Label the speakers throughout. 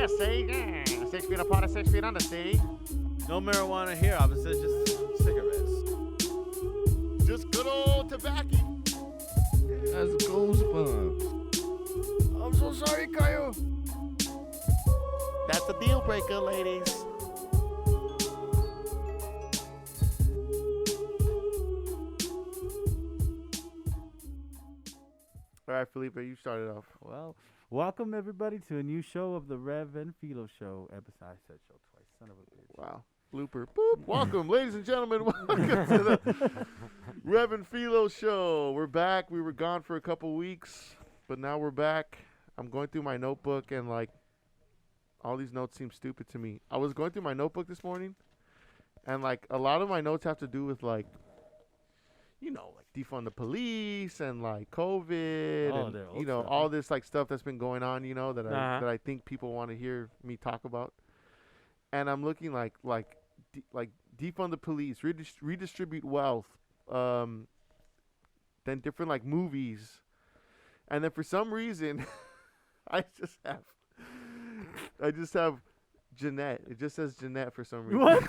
Speaker 1: Yeah, see? Yeah. 6 feet apart and 6 feet under, see?
Speaker 2: No marijuana here, obviously, just cigarettes.
Speaker 3: Just good old tobacco.
Speaker 4: That's goosebumps.
Speaker 3: I'm so sorry, Caio.
Speaker 1: That's a deal breaker, ladies.
Speaker 3: All right, Felipe, you started off.
Speaker 5: Well, welcome everybody to a new show of the Rev and Filo show. Episode I said show twice. Son of a bitch.
Speaker 3: Wow. Blooper. Boop. Welcome, ladies and gentlemen. Welcome to the Rev and Filo show. We're back. We were gone for a couple weeks, but now we're back. I'm going through my notebook, and, like, all these notes seem stupid to me. I was going through my notebook this morning, and, like, a lot of my notes have to do with, like, you know, like defund the police and like COVID and you know all this like stuff that's been going on, you know, that I think people want to hear me talk about. And I'm looking like defund the police, redistribute wealth, then different like movies, and then for some reason, I just have Jeanette. It just says Jeanette for some reason.
Speaker 5: What?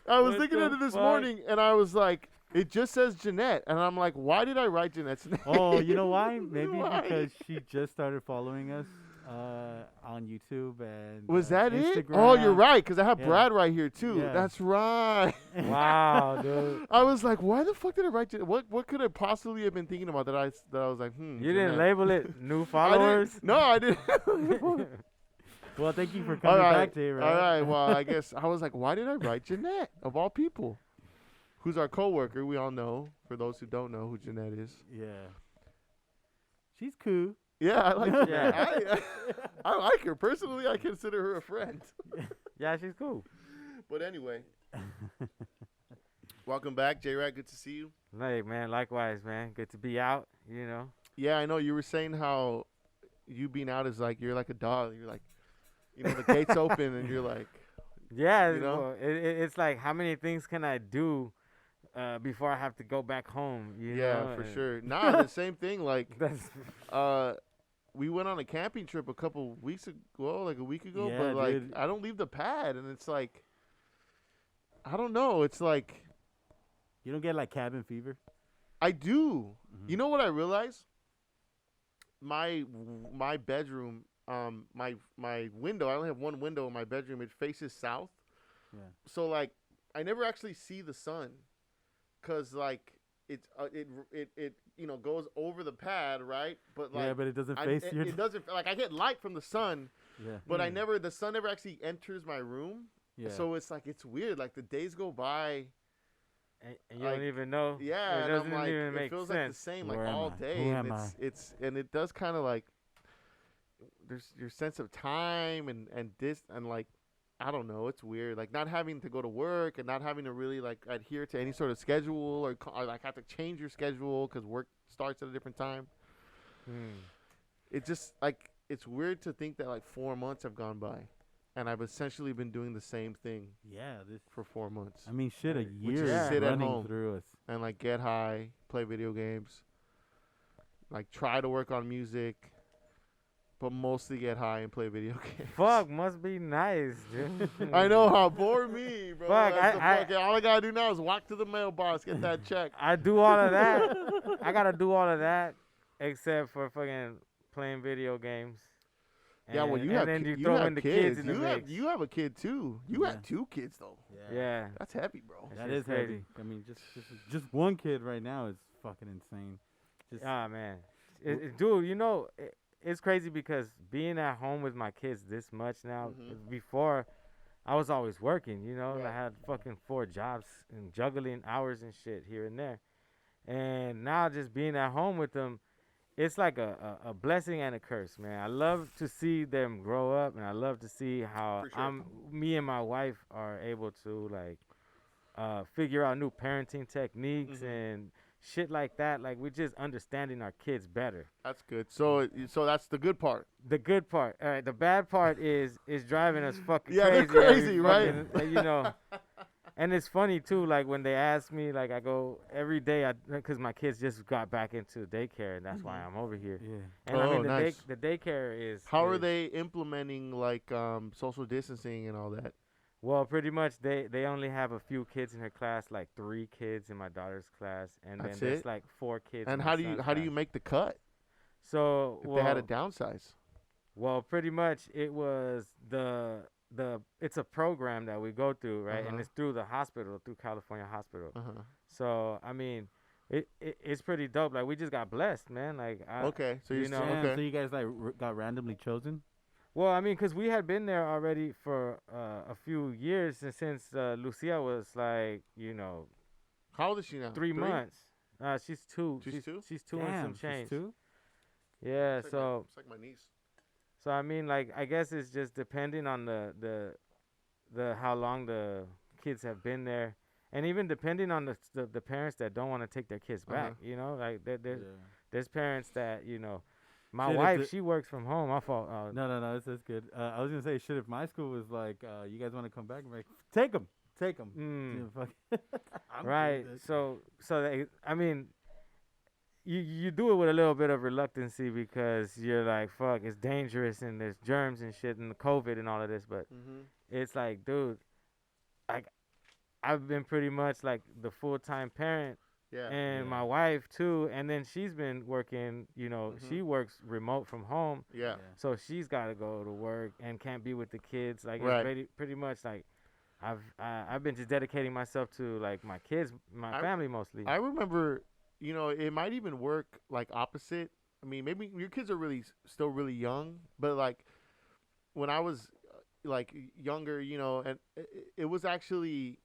Speaker 3: I was thinking of it this morning, and I was like, it just says Jeanette. And I'm like, why did I write Jeanette's name?
Speaker 5: Oh, you know why? Maybe because she just started following us on YouTube and
Speaker 3: was that
Speaker 5: Instagram.
Speaker 3: it? Oh, you're right, because I have Brad right here, too. Yeah. That's right.
Speaker 5: Wow, dude.
Speaker 3: I was like, why the fuck did I write Jeanette? What could I possibly have been thinking about that I was like,
Speaker 6: You
Speaker 3: Jeanette.
Speaker 6: didn't label it new followers?
Speaker 3: No, I didn't.
Speaker 5: Well, thank you for coming back to it, right?
Speaker 3: All right. Well, I guess I was like, why did I write Jeanette, of all people? Who's our coworker? We all know. For those who don't know who Jeanette is.
Speaker 5: Yeah. She's cool.
Speaker 3: Yeah, I like her. I like her. Personally, I consider her a friend.
Speaker 6: Yeah, she's cool.
Speaker 3: But anyway. Welcome back, Jrat. Good to see you.
Speaker 6: Hey, man, likewise, man. Good to be out, you know.
Speaker 3: Yeah, I know. You were saying how you being out is like, you're like a dog. You're like, you know, the gate's open and you're like,
Speaker 6: yeah,
Speaker 3: you know?
Speaker 6: Well, it's like, how many things can I do before I have to go back home? You know?
Speaker 3: For sure. Nah, the same thing. Like,
Speaker 6: That's
Speaker 3: we went on a camping trip a couple weeks ago, like a week ago,
Speaker 5: Yeah,
Speaker 3: but like,
Speaker 5: dude.
Speaker 3: I don't leave the pad, and it's like, I don't know. It's like,
Speaker 5: You don't get like cabin fever?
Speaker 3: I do.
Speaker 5: Mhm.
Speaker 3: You know what I realized? My bedroom, my window, I only have one window in my bedroom. It faces south.
Speaker 5: Yeah.
Speaker 3: So like, I never actually see the sun, cause like it you know goes over the pad, right? But like,
Speaker 5: yeah, but it doesn't face your...
Speaker 3: it doesn't, like, I get light from the sun,
Speaker 5: Yeah.
Speaker 3: but the sun never actually enters my room.
Speaker 5: Yeah.
Speaker 3: So it's like, it's weird. Like, the days go by.
Speaker 6: and you
Speaker 3: like,
Speaker 6: don't even know.
Speaker 3: Yeah,
Speaker 6: It
Speaker 3: and
Speaker 6: doesn't
Speaker 3: I'm like,
Speaker 6: even
Speaker 3: it
Speaker 6: make
Speaker 3: feels like the
Speaker 6: sense.
Speaker 3: same,
Speaker 5: Where
Speaker 3: like
Speaker 5: am
Speaker 3: all
Speaker 5: I?
Speaker 3: day.
Speaker 5: Who
Speaker 3: And
Speaker 5: am
Speaker 3: and it does kind of like, there's your sense of time and like, I don't know, it's weird. Like, not having to go to work and not having to really like adhere to any sort of schedule or like have to change your schedule because work starts at a different time. It just like, it's weird to think that like 4 months have gone by, and I've essentially been doing the same thing
Speaker 5: Yeah, this...
Speaker 3: for 4 months.
Speaker 5: I mean, shit, a
Speaker 3: Which
Speaker 5: year
Speaker 3: is
Speaker 5: is
Speaker 3: sit at
Speaker 5: running
Speaker 3: home.
Speaker 5: through us.
Speaker 3: And like get high, play video games, like try to work on music, but mostly get high and play video games.
Speaker 6: Fuck, must be nice, dude.
Speaker 3: I know how bore me, bro.
Speaker 6: Fuck,
Speaker 3: all I gotta do now is walk to the mailbox, get that check.
Speaker 6: I do all of that. I gotta do all of that, except for fucking playing video games.
Speaker 3: Yeah, well, you
Speaker 6: and
Speaker 3: have
Speaker 6: then you
Speaker 3: you
Speaker 6: throw
Speaker 3: have
Speaker 6: in the
Speaker 3: kids.
Speaker 6: in the mix.
Speaker 3: You have a kid too. You
Speaker 5: Yeah.
Speaker 3: have 2 kids though.
Speaker 6: Yeah.
Speaker 3: That's heavy, bro.
Speaker 5: That
Speaker 6: shit's
Speaker 5: is heavy.
Speaker 6: crazy.
Speaker 5: I mean, just one kid right now is fucking insane. Just
Speaker 6: Ah, man. Dude, you know, it's crazy because being at home with my kids this much now, before I was always working, you know,
Speaker 3: Right.
Speaker 6: I had fucking 4 jobs and juggling hours and shit here and there. And now just being at home with them, it's like a blessing and a curse, man. I love to see them grow up, and I love to see how
Speaker 3: For sure.
Speaker 6: me and my wife are able to like figure out new parenting techniques and shit like that. Like, we're just understanding our kids better.
Speaker 3: That's good. So that's the good part.
Speaker 6: The good part. All right. The bad part is driving us fucking
Speaker 3: Yeah,
Speaker 6: crazy.
Speaker 3: they're crazy,
Speaker 6: every
Speaker 3: right?
Speaker 6: fucking, you know, And it's funny too, like when they ask me, like I go every day, because my kids just got back into daycare, and that's why I'm over here.
Speaker 5: Yeah.
Speaker 6: And I mean,
Speaker 3: nice.
Speaker 6: the daycare is.
Speaker 3: How are
Speaker 6: is-
Speaker 3: they implementing like social distancing and all that?
Speaker 6: Well, pretty much they only have a few kids in her class, like 3 kids in my daughter's class, and
Speaker 3: That's
Speaker 6: then there's
Speaker 3: it?
Speaker 6: like 4 kids.
Speaker 3: And
Speaker 6: in
Speaker 3: how
Speaker 6: my
Speaker 3: do you
Speaker 6: son's
Speaker 3: how do you
Speaker 6: class.
Speaker 3: make the cut
Speaker 6: So
Speaker 3: if they had a downsize?
Speaker 6: Well, pretty much it was it's a program that we go through, right? And it's through the hospital, through California Hospital. So I mean, it's pretty dope. Like we just got blessed, man. Like
Speaker 3: Okay, so
Speaker 6: you know,
Speaker 5: Damn,
Speaker 3: okay.
Speaker 5: So you guys like got randomly chosen?
Speaker 6: well, I mean, because we had been there already for a few years since Lucia was like,
Speaker 3: How old is she now?
Speaker 6: 3 months. She's 2.
Speaker 3: She's 2?
Speaker 6: She's 2
Speaker 5: Damn,
Speaker 6: and some
Speaker 5: she's
Speaker 6: change.
Speaker 5: 2?
Speaker 6: Yeah.
Speaker 3: It's
Speaker 6: So
Speaker 3: like my niece.
Speaker 6: So I mean, like, I guess it's just depending on the how long the kids have been there, and even depending on the parents that don't want to take their kids back. Like there's parents that my
Speaker 5: Shit, if
Speaker 6: wife,
Speaker 5: the-
Speaker 6: she works from home. My fault.
Speaker 5: No, that's good. I was gonna say, shit. If my school was like, you guys want to come back? I'm like, take them.
Speaker 6: Right. So I mean, you do it with a little bit of reluctancy because you're like, fuck, it's dangerous and there's germs and shit and the COVID and all of this. But it's like, dude, I've been pretty much like the full-time parent,
Speaker 3: Yeah.
Speaker 6: and my wife too. And then she's been working. She works remote from home,
Speaker 3: Yeah.
Speaker 6: so she's got to go to work and can't be with the kids. Like
Speaker 3: Right.
Speaker 6: it's pretty much like I've been just dedicating myself to like my kids, my family mostly.
Speaker 3: I remember, it might even work like opposite. I mean, maybe your kids are still really young, but like when I was like younger, and it was actually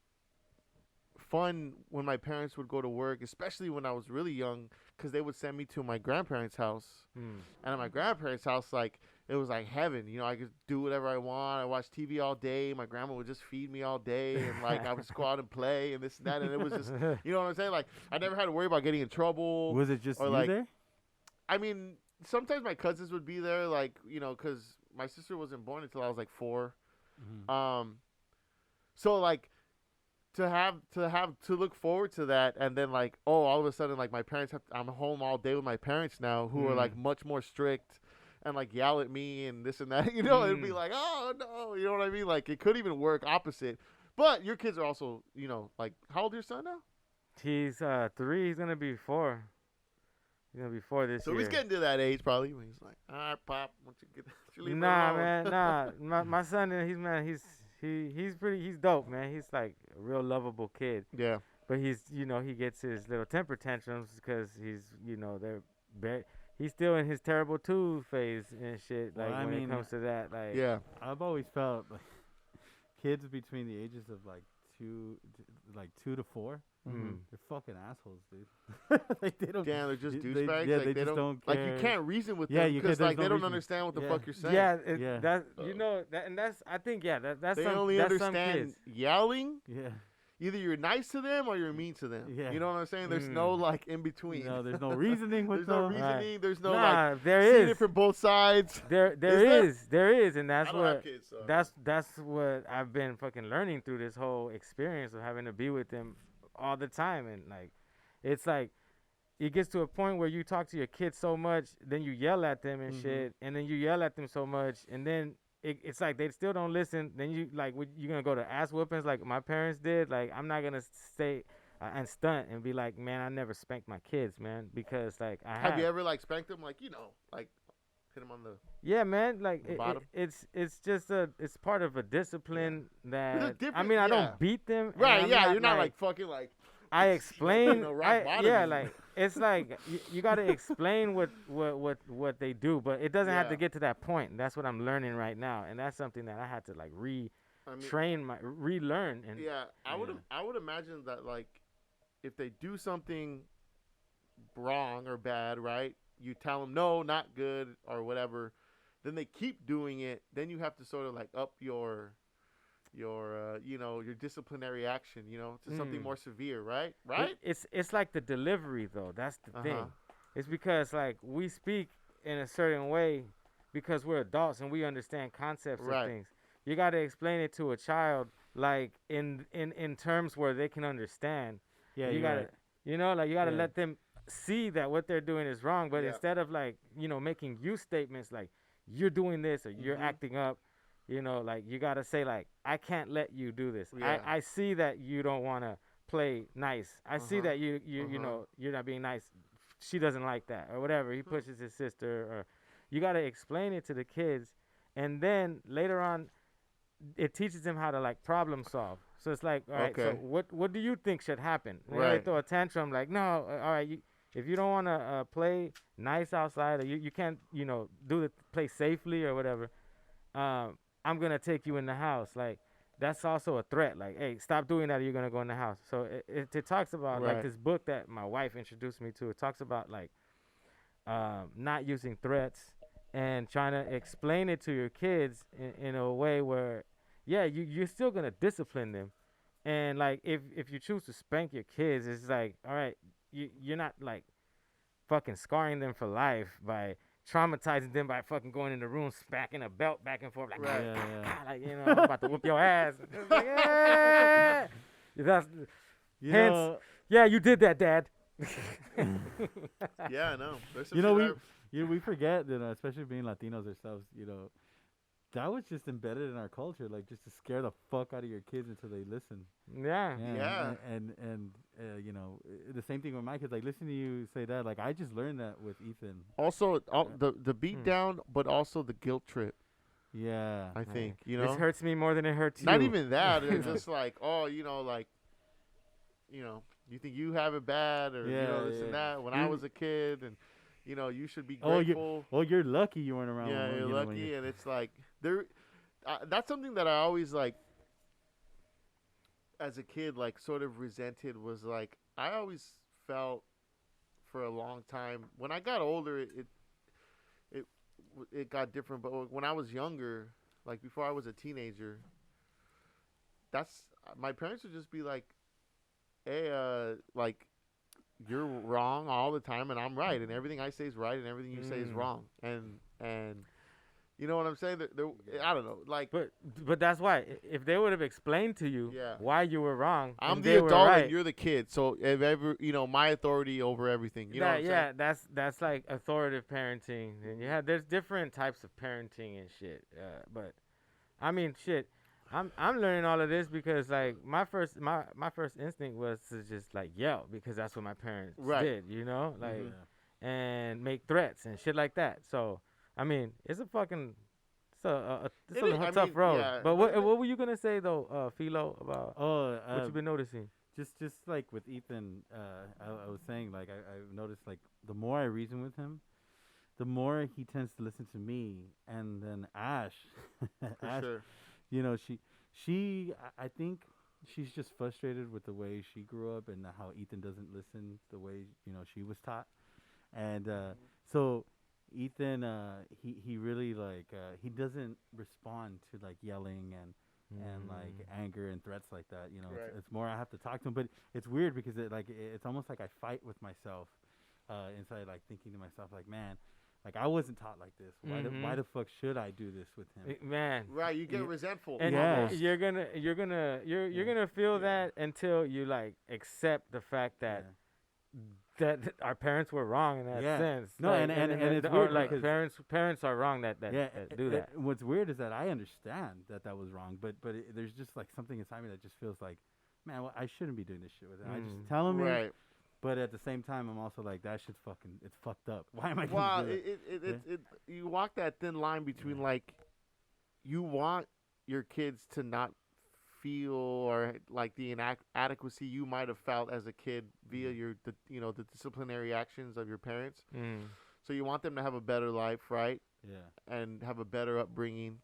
Speaker 3: fun when my parents would go to work, especially when I was really young, because they would send me to my grandparents' house. And at my grandparents' house, like, it was like heaven. I could do whatever I want. I watched TV all day. My grandma would just feed me all day, and like I would just go out and play and this and that. And it was just, you know what I'm saying? Like I never had to worry about getting in trouble.
Speaker 5: Was it just
Speaker 3: or
Speaker 5: you
Speaker 3: like,
Speaker 5: there?
Speaker 3: I mean, sometimes my cousins would be there, like because my sister wasn't born until I was like 4. So like to look forward to that, and then like all of a sudden like my parents I'm home all day with my parents now, who are like much more strict and like yell at me and this and that. It'd be like, oh no, you know what I mean? Like it could even work opposite. But your kids are also, like, how old is your son now?
Speaker 6: He's 3. He's gonna be 4. He's gonna be 4 this year.
Speaker 3: So he's getting to that age probably when he's like, all right, Pop, why don't you leave her
Speaker 6: Nah,
Speaker 3: alone?"
Speaker 6: man, nah. My son, he's he's dope, man. He's like a real lovable kid.
Speaker 3: Yeah.
Speaker 6: But he's, he gets his little temper tantrums because he's, he's still in his terrible 2 phase and shit.
Speaker 5: Well,
Speaker 6: Like
Speaker 5: I
Speaker 6: when
Speaker 5: mean,
Speaker 6: it comes to that, like
Speaker 3: Yeah.
Speaker 5: I've always felt like kids between the ages of like 2 to 4. They're fucking assholes, dude. Like they don't.
Speaker 3: Damn, they're just
Speaker 5: they-
Speaker 3: douchebags.
Speaker 5: yeah,
Speaker 3: like,
Speaker 5: they
Speaker 3: they
Speaker 5: just don't
Speaker 3: like you
Speaker 5: care.
Speaker 3: can't reason with
Speaker 5: Yeah,
Speaker 3: them
Speaker 5: you
Speaker 3: because
Speaker 5: can't-
Speaker 3: like
Speaker 5: there's
Speaker 3: they
Speaker 5: no
Speaker 3: don't
Speaker 5: reason.
Speaker 3: understand what the
Speaker 5: Yeah.
Speaker 3: fuck you're saying.
Speaker 6: yeah,
Speaker 5: Yeah.
Speaker 6: that's that, and that's I think that's
Speaker 3: They
Speaker 6: some
Speaker 3: only
Speaker 6: that's some
Speaker 3: understand
Speaker 6: kids.
Speaker 3: yelling.
Speaker 5: Yeah.
Speaker 3: Either you're nice to them or you're mean to them.
Speaker 5: Yeah.
Speaker 3: You know what I'm saying? There's no like in between.
Speaker 5: No, there's no reasoning with
Speaker 3: There's no
Speaker 5: them.
Speaker 3: reasoning. There's no
Speaker 6: Nah,
Speaker 3: like
Speaker 6: there
Speaker 3: seeing
Speaker 6: is.
Speaker 3: it from both sides.
Speaker 6: There
Speaker 3: Is there?
Speaker 6: is, and that's
Speaker 3: I don't have
Speaker 6: what
Speaker 3: kids, so.
Speaker 6: that's what I've been fucking learning through this whole experience of having to be with them all the time, and like, it's like, it gets to a point where you talk to your kids so much, then you yell at them and shit, and then you yell at them so much, and then it's like they still don't listen. Then you like, you're gonna go to ass whoopings like my parents did. Like I'm not gonna stay and stunt and be like, man, I never spanked my kids, man, because like I
Speaker 3: Have you ever like spanked them? Like like hit them on the.
Speaker 6: Yeah, man. Like
Speaker 3: The bottom?
Speaker 6: it's just it's part of a discipline that I
Speaker 3: different-
Speaker 6: mean I
Speaker 3: yeah.
Speaker 6: don't beat them. and
Speaker 3: Right.
Speaker 6: I'm
Speaker 3: Yeah. You're not like fucking like.
Speaker 6: I explain.
Speaker 3: rock bottom
Speaker 6: yeah,
Speaker 3: you.
Speaker 6: like it's like you got to explain what they do, but it doesn't have to
Speaker 3: Yeah.
Speaker 6: get to that point. And that's what I'm learning right now, and that's something that I had to like
Speaker 3: I mean,
Speaker 6: relearn. And
Speaker 3: yeah, I would imagine that like if they do something wrong or bad, right? You tell them no, not good or whatever. Then they keep doing it. Then you have to sort of like up your disciplinary action, to something more severe, right? Right?
Speaker 6: It's like the delivery though. That's the thing.
Speaker 3: Uh-huh.
Speaker 6: It's because like we speak in a certain way because we're adults and we understand concepts
Speaker 3: Right.
Speaker 6: of things. You got to explain it to a child like in terms where they can understand.
Speaker 5: Yeah,
Speaker 6: you
Speaker 5: you're
Speaker 6: gotta,
Speaker 5: right.
Speaker 6: you know, like you gotta
Speaker 5: Yeah.
Speaker 6: let them see that what they're doing is wrong. But
Speaker 3: Yeah.
Speaker 6: instead of like, you know, making you statements like you're doing this or you're acting up, you know, like you gotta say like I can't let you do this.
Speaker 3: Yeah.
Speaker 6: I see that you don't wanna play nice. I see that you know you're not being nice. She doesn't like that or whatever. He pushes his sister or you gotta explain it to the kids, and then later on, it teaches them how to like problem solve. So it's like, all right, so
Speaker 3: Okay.
Speaker 6: what do you think should happen? You know,
Speaker 3: Right.
Speaker 6: they throw a tantrum like, no, all right, if you don't want to play nice outside or you can't, you know, play safely or whatever, I'm gonna take you in the house. Like that's also a threat. Like, hey, stop doing that or you're gonna go in the house. So it talks about
Speaker 3: Right.
Speaker 6: like this book that my wife introduced me to. It talks about like not using threats and trying to explain it to your kids in a way where, yeah, you're still gonna discipline them, and like if you choose to spank your kids, it's like, all right, you're not like fucking scarring them for life by traumatizing them by fucking going in the room, smacking a belt back and forth, like,
Speaker 3: Right.
Speaker 6: like you know, I'm about to whoop your ass. It's like, "Yeah." That's
Speaker 5: You
Speaker 6: hence,
Speaker 5: know,
Speaker 6: yeah, you did that, Dad.
Speaker 3: Yeah, I know. There's some
Speaker 5: you know,
Speaker 3: shit
Speaker 5: we forget, you know, especially being Latinos ourselves, you know, that was just embedded in our culture, like just to scare the fuck out of your kids until they listen.
Speaker 6: Yeah.
Speaker 3: Yeah.
Speaker 5: And you know, the same thing with my kids. Like, listen to you say that. Like, I just learned that with Ethan.
Speaker 3: Also, the beat down, but also the guilt trip.
Speaker 5: Yeah.
Speaker 3: I think you
Speaker 6: This
Speaker 3: know.
Speaker 6: hurts me more than it hurts you.
Speaker 3: Not even that. It's just like, oh, you know, like, you know, you think you have it bad, or you
Speaker 5: Yeah,
Speaker 3: know, this and
Speaker 5: yeah.
Speaker 3: that. When I was a kid, and you know, you should be
Speaker 5: Oh,
Speaker 3: grateful.
Speaker 5: you're lucky you weren't around.
Speaker 3: Yeah,
Speaker 5: when,
Speaker 3: you're
Speaker 5: you know, when
Speaker 3: lucky, and it's like there. That's something that I always like. As a kid, like sort of resented was like I always felt for a long time. When I got older, it got different. But when I was younger, like before I was a teenager, that's my parents would just be like, "Hey, like you're wrong all the time, and I'm right, and everything I say is right, and everything you say is wrong." And you know what I'm saying? I don't know, like.
Speaker 6: But that's why if they would have explained to you
Speaker 3: Yeah.
Speaker 6: why you were wrong,
Speaker 3: I'm
Speaker 6: and
Speaker 3: the
Speaker 6: they were
Speaker 3: adult
Speaker 6: right,
Speaker 3: and you're the kid, so if ever my authority over everything. You know what I'm saying?
Speaker 6: that's like authoritative parenting. And there's different types of parenting and shit. But I mean, shit, I'm learning all of this because like my first instinct was to just like yell because that's what my parents did. You know, like and make threats and shit like that. So I mean, it's a fucking tough road.
Speaker 3: yeah,
Speaker 6: but what were you gonna say though, Filo, about what you've been
Speaker 5: Oh,
Speaker 6: noticing?
Speaker 5: just like with Ethan, I was saying, like, I noticed, like, the more I reason with him, the more he tends to listen to me. And then Ash,
Speaker 3: For
Speaker 5: Ash,
Speaker 3: sure.
Speaker 5: you know, I think she's just frustrated with the way she grew up and how Ethan doesn't listen the way, you know, she was taught. And so Ethan, he really, like, he doesn't respond to, like, yelling and like anger and threats like that. You know,
Speaker 3: Right.
Speaker 5: it's more I have to talk to him. But it's weird because it's almost like I fight with myself inside, like thinking to myself, like, man, like I wasn't taught like this. Why the fuck should I do this with him?
Speaker 6: Man,
Speaker 3: Right, you get resentful.
Speaker 6: and
Speaker 5: Yeah.
Speaker 3: almost.
Speaker 6: you're gonna feel that until you like accept the fact that that our parents were wrong in that
Speaker 5: Yeah.
Speaker 6: sense.
Speaker 5: No,
Speaker 6: like,
Speaker 5: and it's
Speaker 6: or,
Speaker 5: weird
Speaker 6: like
Speaker 5: because-
Speaker 6: parents are wrong that do that.
Speaker 5: What's weird is that I understand that was wrong, but there's just like something inside me that just feels like, man, well, I shouldn't be doing this shit with him. I just tell him,
Speaker 3: Right.
Speaker 5: but at the same time, I'm also like, that shit's fucking, it's fucked up. Why am I?
Speaker 3: Well,
Speaker 5: Gonna do that?
Speaker 3: you walk that thin line between like you want your kids to not feel or like the inadequacy you might have felt as a kid via the disciplinary actions of your parents. So you want them to have a better life, right?
Speaker 5: Yeah.
Speaker 3: And have a better upbringing.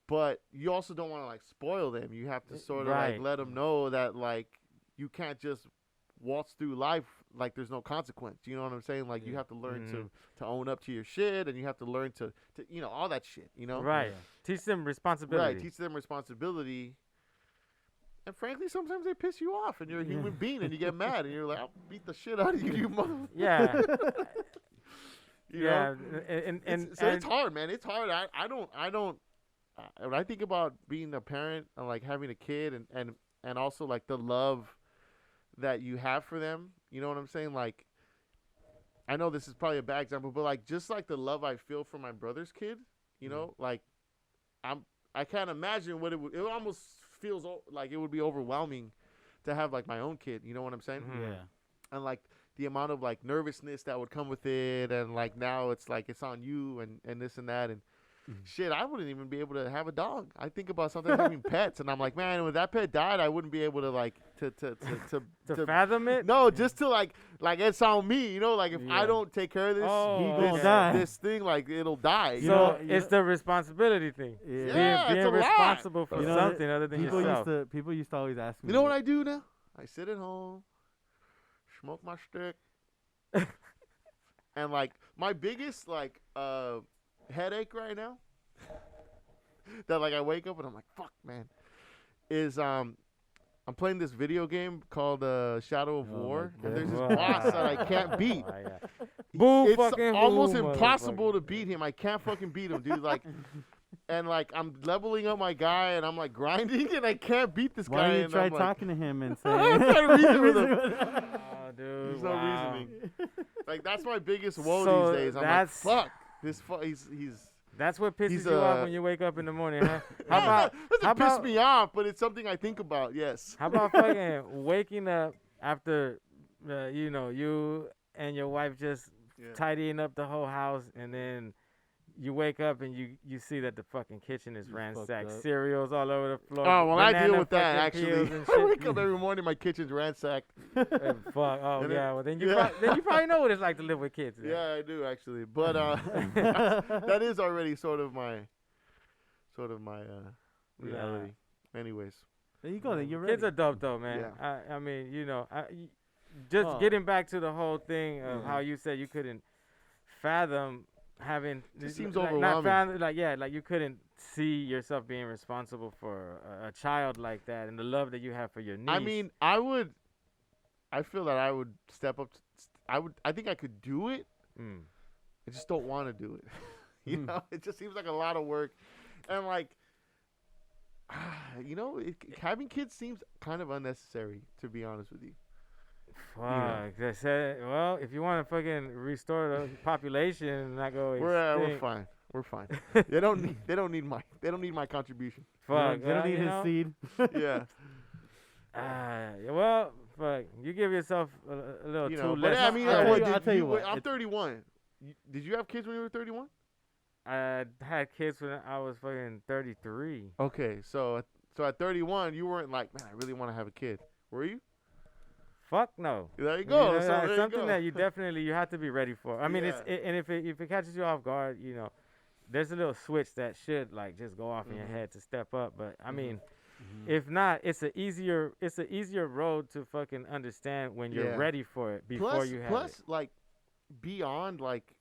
Speaker 3: But you also don't want to like spoil them. You have to sort of like
Speaker 6: Right.
Speaker 3: let them know that like you can't just waltz through life like there's no consequence. You know what I'm saying? Like you have to learn to own up to your shit, and you have to learn to all that shit. You know?
Speaker 6: Right.
Speaker 5: Yeah.
Speaker 6: Teach them responsibility.
Speaker 3: Right. Teach them responsibility. And frankly, sometimes they piss you off, and you're a human being, and you get mad, and you're like, "I'll beat the shit out of you, you mother."
Speaker 6: Yeah.
Speaker 3: You
Speaker 6: yeah.
Speaker 3: know?
Speaker 6: And
Speaker 3: It's hard, man. It's hard. I don't when I think about being a parent and like having a kid and also like the love that you have for them, you know what I'm saying? Like, I know this is probably a bad example, but like just like the love I feel for my brother's kid, you know, like I can't imagine what it would. It almost feels like it would be overwhelming to have like my own kid. You know what I'm saying?
Speaker 5: Yeah.
Speaker 3: And like the amount of like nervousness that would come with it, and like now it's like it's on you and this and that and shit. I wouldn't even be able to have a dog. I think about sometimes having pets, and I'm like, man, when that pet died, I wouldn't be able to like to
Speaker 6: fathom it.
Speaker 3: No, just to like it's on me. You know, like if I don't take care of this,
Speaker 6: Oh,
Speaker 5: He
Speaker 6: okay.
Speaker 5: gonna die.
Speaker 3: this thing, like it'll die. You
Speaker 6: So
Speaker 3: know?
Speaker 6: it's the responsibility thing.
Speaker 5: Yeah.
Speaker 3: Yeah, it's a
Speaker 6: being
Speaker 3: lot.
Speaker 6: responsible for
Speaker 5: You know,
Speaker 6: something other than
Speaker 5: people
Speaker 6: yourself.
Speaker 5: people used to always ask me.
Speaker 3: You know what I do now? I sit at home, smoke my stick, and like my biggest like headache right now that like I wake up and I'm like, fuck, man, is I'm playing this video game called Shadow of
Speaker 5: Oh, my
Speaker 3: War, and there's this
Speaker 6: God.
Speaker 3: boss that I can't beat.
Speaker 6: Oh, yeah. Boo,
Speaker 3: It's
Speaker 6: fucking
Speaker 3: almost
Speaker 6: boo,
Speaker 3: impossible to
Speaker 6: motherfucker.
Speaker 3: beat him. I can't fucking beat him, dude. Like, and like I'm leveling up my guy, and I'm like grinding, and I can't beat this
Speaker 5: Why
Speaker 3: guy.
Speaker 5: don't you
Speaker 3: and
Speaker 5: try
Speaker 3: I'm like,
Speaker 5: talking to him and say?
Speaker 3: I'm trying to reason with him.
Speaker 6: Oh, dude.
Speaker 3: There's no
Speaker 6: wow.
Speaker 3: reasoning. Like that's my biggest woe
Speaker 6: So
Speaker 3: these days. I'm like,
Speaker 6: that's-
Speaker 3: fuck this. He's.
Speaker 6: That's what pisses
Speaker 3: He's,
Speaker 6: you off
Speaker 3: uh,
Speaker 6: when you wake up in the morning, huh? How about
Speaker 3: doesn't
Speaker 6: how
Speaker 3: piss
Speaker 6: about
Speaker 3: me off, but it's something I think about. Yes.
Speaker 6: how about fucking waking up after you and your wife just
Speaker 3: Yeah.
Speaker 6: tidying up the whole house, and then you wake up and you see that the fucking kitchen is
Speaker 5: You
Speaker 6: ransacked,
Speaker 5: fucked up.
Speaker 6: cereals all over the floor.
Speaker 3: Oh well, I deal
Speaker 6: banana
Speaker 3: with that
Speaker 6: fucking
Speaker 3: actually.
Speaker 6: peels and
Speaker 3: I
Speaker 6: shit.
Speaker 3: wake up every morning, my kitchen's ransacked.
Speaker 6: And fuck. Oh
Speaker 3: And
Speaker 6: yeah. Well then you
Speaker 3: yeah.
Speaker 6: then you probably know what it's like to live with kids. then.
Speaker 3: Yeah, I do actually, but that is already sort of my reality. Anyways,
Speaker 5: There you go. Then you're
Speaker 6: Kids
Speaker 5: ready.
Speaker 6: are dope though, man.
Speaker 3: Yeah.
Speaker 6: I mean, just
Speaker 5: Oh.
Speaker 6: getting back to the whole thing of
Speaker 3: Mhm.
Speaker 6: how you said you couldn't fathom having.
Speaker 3: Just seems
Speaker 6: like,
Speaker 3: overwhelming.
Speaker 6: Not fathom, like you couldn't see yourself being responsible for a child like that, and the love that you have for your niece.
Speaker 3: I mean, I feel that I would step up. I think I could do it.
Speaker 6: Mm.
Speaker 3: I just don't want to do it. You know, it just seems like a lot of work, and like, having kids seems kind of unnecessary, to be honest with you.
Speaker 6: Fuck. They said, well, if you want to fucking restore the population and not go
Speaker 3: We're
Speaker 6: extinct,
Speaker 3: fine. We're fine. They don't need my contribution.
Speaker 6: fuck.
Speaker 5: They don't need
Speaker 6: you
Speaker 5: his
Speaker 6: know?
Speaker 5: seed.
Speaker 3: Yeah.
Speaker 6: Well, fuck. You give yourself a little
Speaker 3: You
Speaker 6: too
Speaker 3: know, but
Speaker 6: less.
Speaker 3: I mean,
Speaker 5: I'll
Speaker 3: like,
Speaker 5: tell you what,
Speaker 3: I'm
Speaker 5: it's-
Speaker 3: 31. Did you have kids when you were 31?
Speaker 6: I had kids when I was fucking 33.
Speaker 3: Okay, so at 31, you weren't like, man, I really want to have a kid. Were you?
Speaker 6: Fuck no.
Speaker 3: There you
Speaker 6: You
Speaker 3: go.
Speaker 6: know,
Speaker 3: So
Speaker 6: that's
Speaker 3: there you
Speaker 6: something
Speaker 3: go.
Speaker 6: that you have to be ready for. I mean,
Speaker 3: Yeah.
Speaker 6: and if it catches you off guard, there's a little switch that should like just go off in your
Speaker 3: Mhm.
Speaker 6: head to step up. But I mean,
Speaker 5: Mhm.
Speaker 6: if not, it's an easier road to fucking understand when you're
Speaker 3: Yeah.
Speaker 6: ready for it before you have
Speaker 3: plus,
Speaker 6: it.
Speaker 3: like, beyond like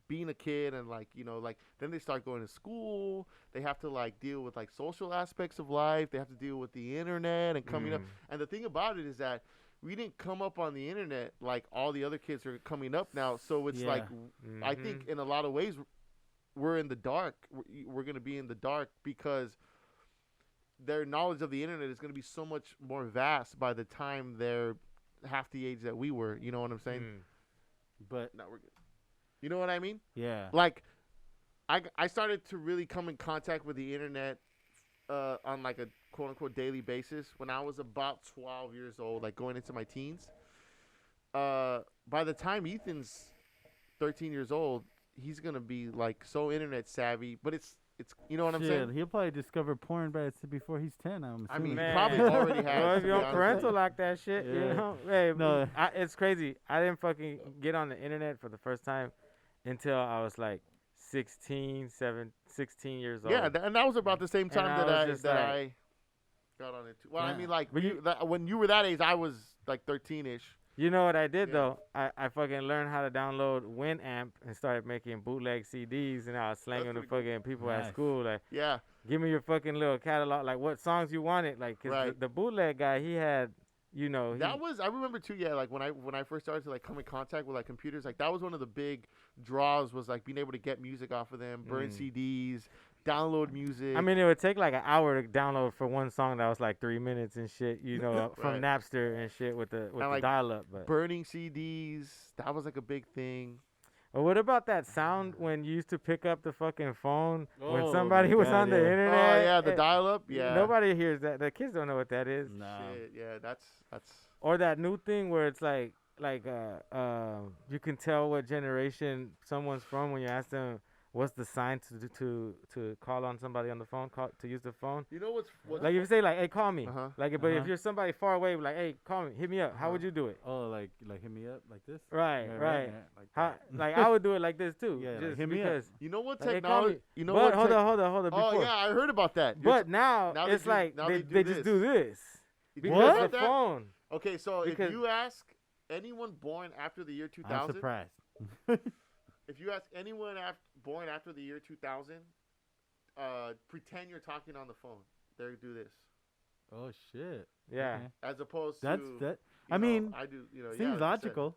Speaker 3: being a kid and like like then they start going to school. They have to like deal with like social aspects of life. They have to deal with the internet and coming up.
Speaker 6: Mm.
Speaker 3: And the thing about it is that we didn't come up on the internet like all the other kids are coming up now. So it's like I think
Speaker 6: Mhm.
Speaker 3: in a lot of ways we're in the dark. We're going to be in the dark because their knowledge of the internet is going to be so much more vast by the time they're half the age that we were. You know what I'm saying?
Speaker 6: Mm.
Speaker 5: But
Speaker 3: No, we're good. You know what I mean?
Speaker 5: yeah.
Speaker 3: Like, I started to really come in contact with the internet on like a quote unquote daily basis when I was about 12 years old, like going into my teens. By the time Ethan's 13 years old, he's gonna be like so internet savvy. But it's you know what I'm
Speaker 5: Shit,
Speaker 3: saying?
Speaker 5: he'll probably discover porn before he's 10. I'm
Speaker 3: I mean,
Speaker 5: assuming.
Speaker 3: he
Speaker 6: Man.
Speaker 3: probably already has.
Speaker 6: Well,
Speaker 3: to
Speaker 6: if
Speaker 3: be
Speaker 6: you're on
Speaker 3: honest
Speaker 6: parental
Speaker 3: with you.
Speaker 6: like that shit,
Speaker 5: Yeah.
Speaker 6: hey,
Speaker 5: No.
Speaker 6: it's crazy. I didn't fucking get on the internet for the first time until I was like 16 years old.
Speaker 3: Yeah, and that was about the same
Speaker 6: And
Speaker 3: time
Speaker 6: I
Speaker 3: that
Speaker 6: was
Speaker 3: I
Speaker 6: just
Speaker 3: that
Speaker 6: like-
Speaker 3: I got on it too. Well, I
Speaker 5: Yeah.
Speaker 3: mean, like
Speaker 6: But you-
Speaker 3: when you were that age, I was like 13ish.
Speaker 6: You know what I did
Speaker 3: Yeah.
Speaker 6: though? I fucking learned how to download Winamp and started making bootleg CDs, and I was slanging the
Speaker 3: That's pretty
Speaker 6: fucking people at
Speaker 5: Nice.
Speaker 6: school like,
Speaker 3: Yeah,
Speaker 6: give me your fucking little catalog, like what songs you wanted, like 'cause
Speaker 3: Right.
Speaker 6: the bootleg guy he had, he,
Speaker 3: that was I remember too. Yeah, like when I first started to like come in contact with like computers, like that was one of the big draws was like being able to get music off of them, burn
Speaker 6: Mm.
Speaker 3: CDs, download music.
Speaker 6: I mean, it would take like an hour to download for one song that was like 3 minutes and shit, you know, from
Speaker 3: Right.
Speaker 6: Napster and shit with the
Speaker 3: like,
Speaker 6: dial-up. But
Speaker 3: burning CDs. That was like a big thing.
Speaker 6: But what about that sound when you used to pick up the fucking phone when
Speaker 5: Oh,
Speaker 6: somebody
Speaker 5: my
Speaker 6: was
Speaker 5: God,
Speaker 6: on the
Speaker 5: yeah.
Speaker 6: internet?
Speaker 3: Oh yeah, the
Speaker 6: Eh,
Speaker 3: dial-up. Yeah.
Speaker 6: Nobody hears that. The kids don't know what that is.
Speaker 5: No.
Speaker 3: Shit. Yeah, that's.
Speaker 6: Or that new thing where it's like you can tell what generation someone's from when you ask them what's the sign to call on somebody on the phone, to use the phone.
Speaker 3: You know what's
Speaker 6: Like if you say like, "Hey, call me,"
Speaker 3: Uh-huh.
Speaker 6: like, but if
Speaker 5: Uh-huh.
Speaker 6: you're somebody far away, like, "Hey, call me, hit me up," how would you do it?
Speaker 5: Oh, like hit me up like this.
Speaker 6: Right,
Speaker 5: Yeah,
Speaker 6: right.
Speaker 5: yeah, like
Speaker 6: How,
Speaker 5: that.
Speaker 6: like I would do it like this too.
Speaker 5: Yeah, like,
Speaker 6: just
Speaker 5: hit me up.
Speaker 6: because.
Speaker 3: You know what
Speaker 6: Like, hey, call
Speaker 3: technology?
Speaker 6: me.
Speaker 3: You know
Speaker 6: But
Speaker 3: what?
Speaker 6: hold on.
Speaker 3: Oh
Speaker 6: Before.
Speaker 3: yeah, I heard about that. You're
Speaker 6: But now
Speaker 3: now they
Speaker 6: it's
Speaker 3: do-
Speaker 6: like
Speaker 3: now
Speaker 6: they,
Speaker 3: they do
Speaker 6: just do this
Speaker 3: You
Speaker 6: because
Speaker 3: know
Speaker 6: the
Speaker 3: about that?
Speaker 6: phone.
Speaker 3: Okay, so
Speaker 6: Because-
Speaker 3: if you ask anyone born after the year
Speaker 5: I'm
Speaker 3: 2000,
Speaker 5: surprised.
Speaker 3: if you ask anyone born after the year 2000, pretend you're talking on the phone. They do this,
Speaker 5: Oh shit.
Speaker 6: Yeah.
Speaker 5: Okay.
Speaker 3: as opposed
Speaker 5: That's
Speaker 3: to.
Speaker 5: that.
Speaker 3: you
Speaker 5: I
Speaker 3: know,
Speaker 5: mean,
Speaker 3: I do. You know, yeah,
Speaker 5: seems
Speaker 3: like I said.
Speaker 5: logical.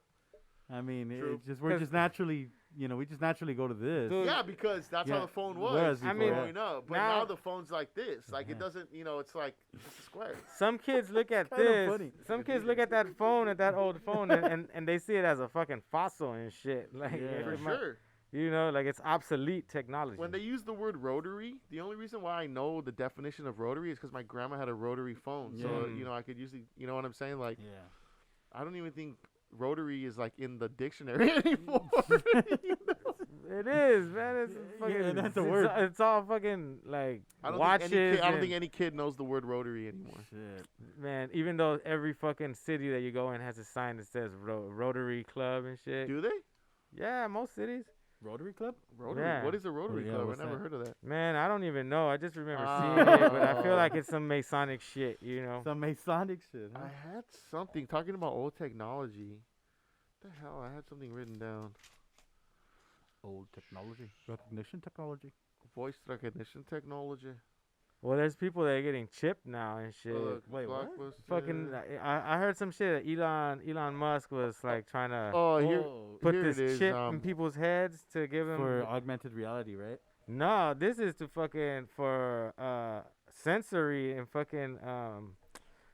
Speaker 5: I mean,
Speaker 3: True.
Speaker 5: it's just we're
Speaker 6: 'Cause-
Speaker 5: just naturally, we just naturally go to this.
Speaker 6: Dude,
Speaker 3: Yeah, because that's how
Speaker 5: Yeah,
Speaker 3: the phone
Speaker 5: whereas
Speaker 3: was.
Speaker 6: I
Speaker 5: before,
Speaker 6: mean,
Speaker 3: growing up, but
Speaker 6: now-
Speaker 3: now the phone's like this. Like
Speaker 5: Yeah.
Speaker 3: it doesn't. It's like it's a square.
Speaker 6: Some kids look at
Speaker 5: kinda
Speaker 6: this.
Speaker 5: funny.
Speaker 6: Some kids look at that phone, at that old phone, and they see it as a fucking fossil and shit. Like,
Speaker 5: Yeah.
Speaker 3: For
Speaker 6: it might-
Speaker 3: sure.
Speaker 6: you know, like it's obsolete technology.
Speaker 3: When they use the word rotary, the only reason why I know the definition of rotary is because my grandma had a rotary phone. So,
Speaker 6: Yeah.
Speaker 3: I could usually, you know what I'm saying? Like,
Speaker 5: Yeah.
Speaker 3: I don't even think rotary is like in the dictionary anymore.
Speaker 6: It is, man. It's fucking.
Speaker 5: that's a
Speaker 6: it's-
Speaker 5: word.
Speaker 6: It's all fucking like
Speaker 3: I don't
Speaker 6: watches.
Speaker 3: think any kid, I don't
Speaker 6: and-
Speaker 3: think any kid knows the word rotary anymore.
Speaker 5: Shit.
Speaker 6: Man, even though every fucking city that you go in has a sign that says Rotary Club and shit.
Speaker 3: Do they?
Speaker 6: Yeah, most cities.
Speaker 5: Rotary Club?
Speaker 3: Rotary.
Speaker 6: Yeah.
Speaker 3: What is a rotary
Speaker 5: yeah,
Speaker 3: club? I
Speaker 5: what's
Speaker 3: never
Speaker 5: that?
Speaker 3: heard of that.
Speaker 6: Man, I don't even know. I just remember
Speaker 3: Ah.
Speaker 6: seeing it, but I feel like it's some Masonic shit, you know.
Speaker 5: Some Masonic shit. Huh?
Speaker 3: I had something talking about old technology. What the hell? I had something written down.
Speaker 5: Old technology, recognition technology.
Speaker 3: Voice recognition technology.
Speaker 6: Well, there's people that are getting chipped now and shit.
Speaker 3: Look,
Speaker 5: Wait, what?
Speaker 3: Blockbuster.
Speaker 6: Fucking, I heard some shit that Elon Musk was like trying to
Speaker 3: Oh, here,
Speaker 6: put
Speaker 3: here
Speaker 6: this
Speaker 3: it is.
Speaker 6: chip in people's heads to give them.
Speaker 5: For augmented reality, right?
Speaker 6: No, this is to fucking for sensory and fucking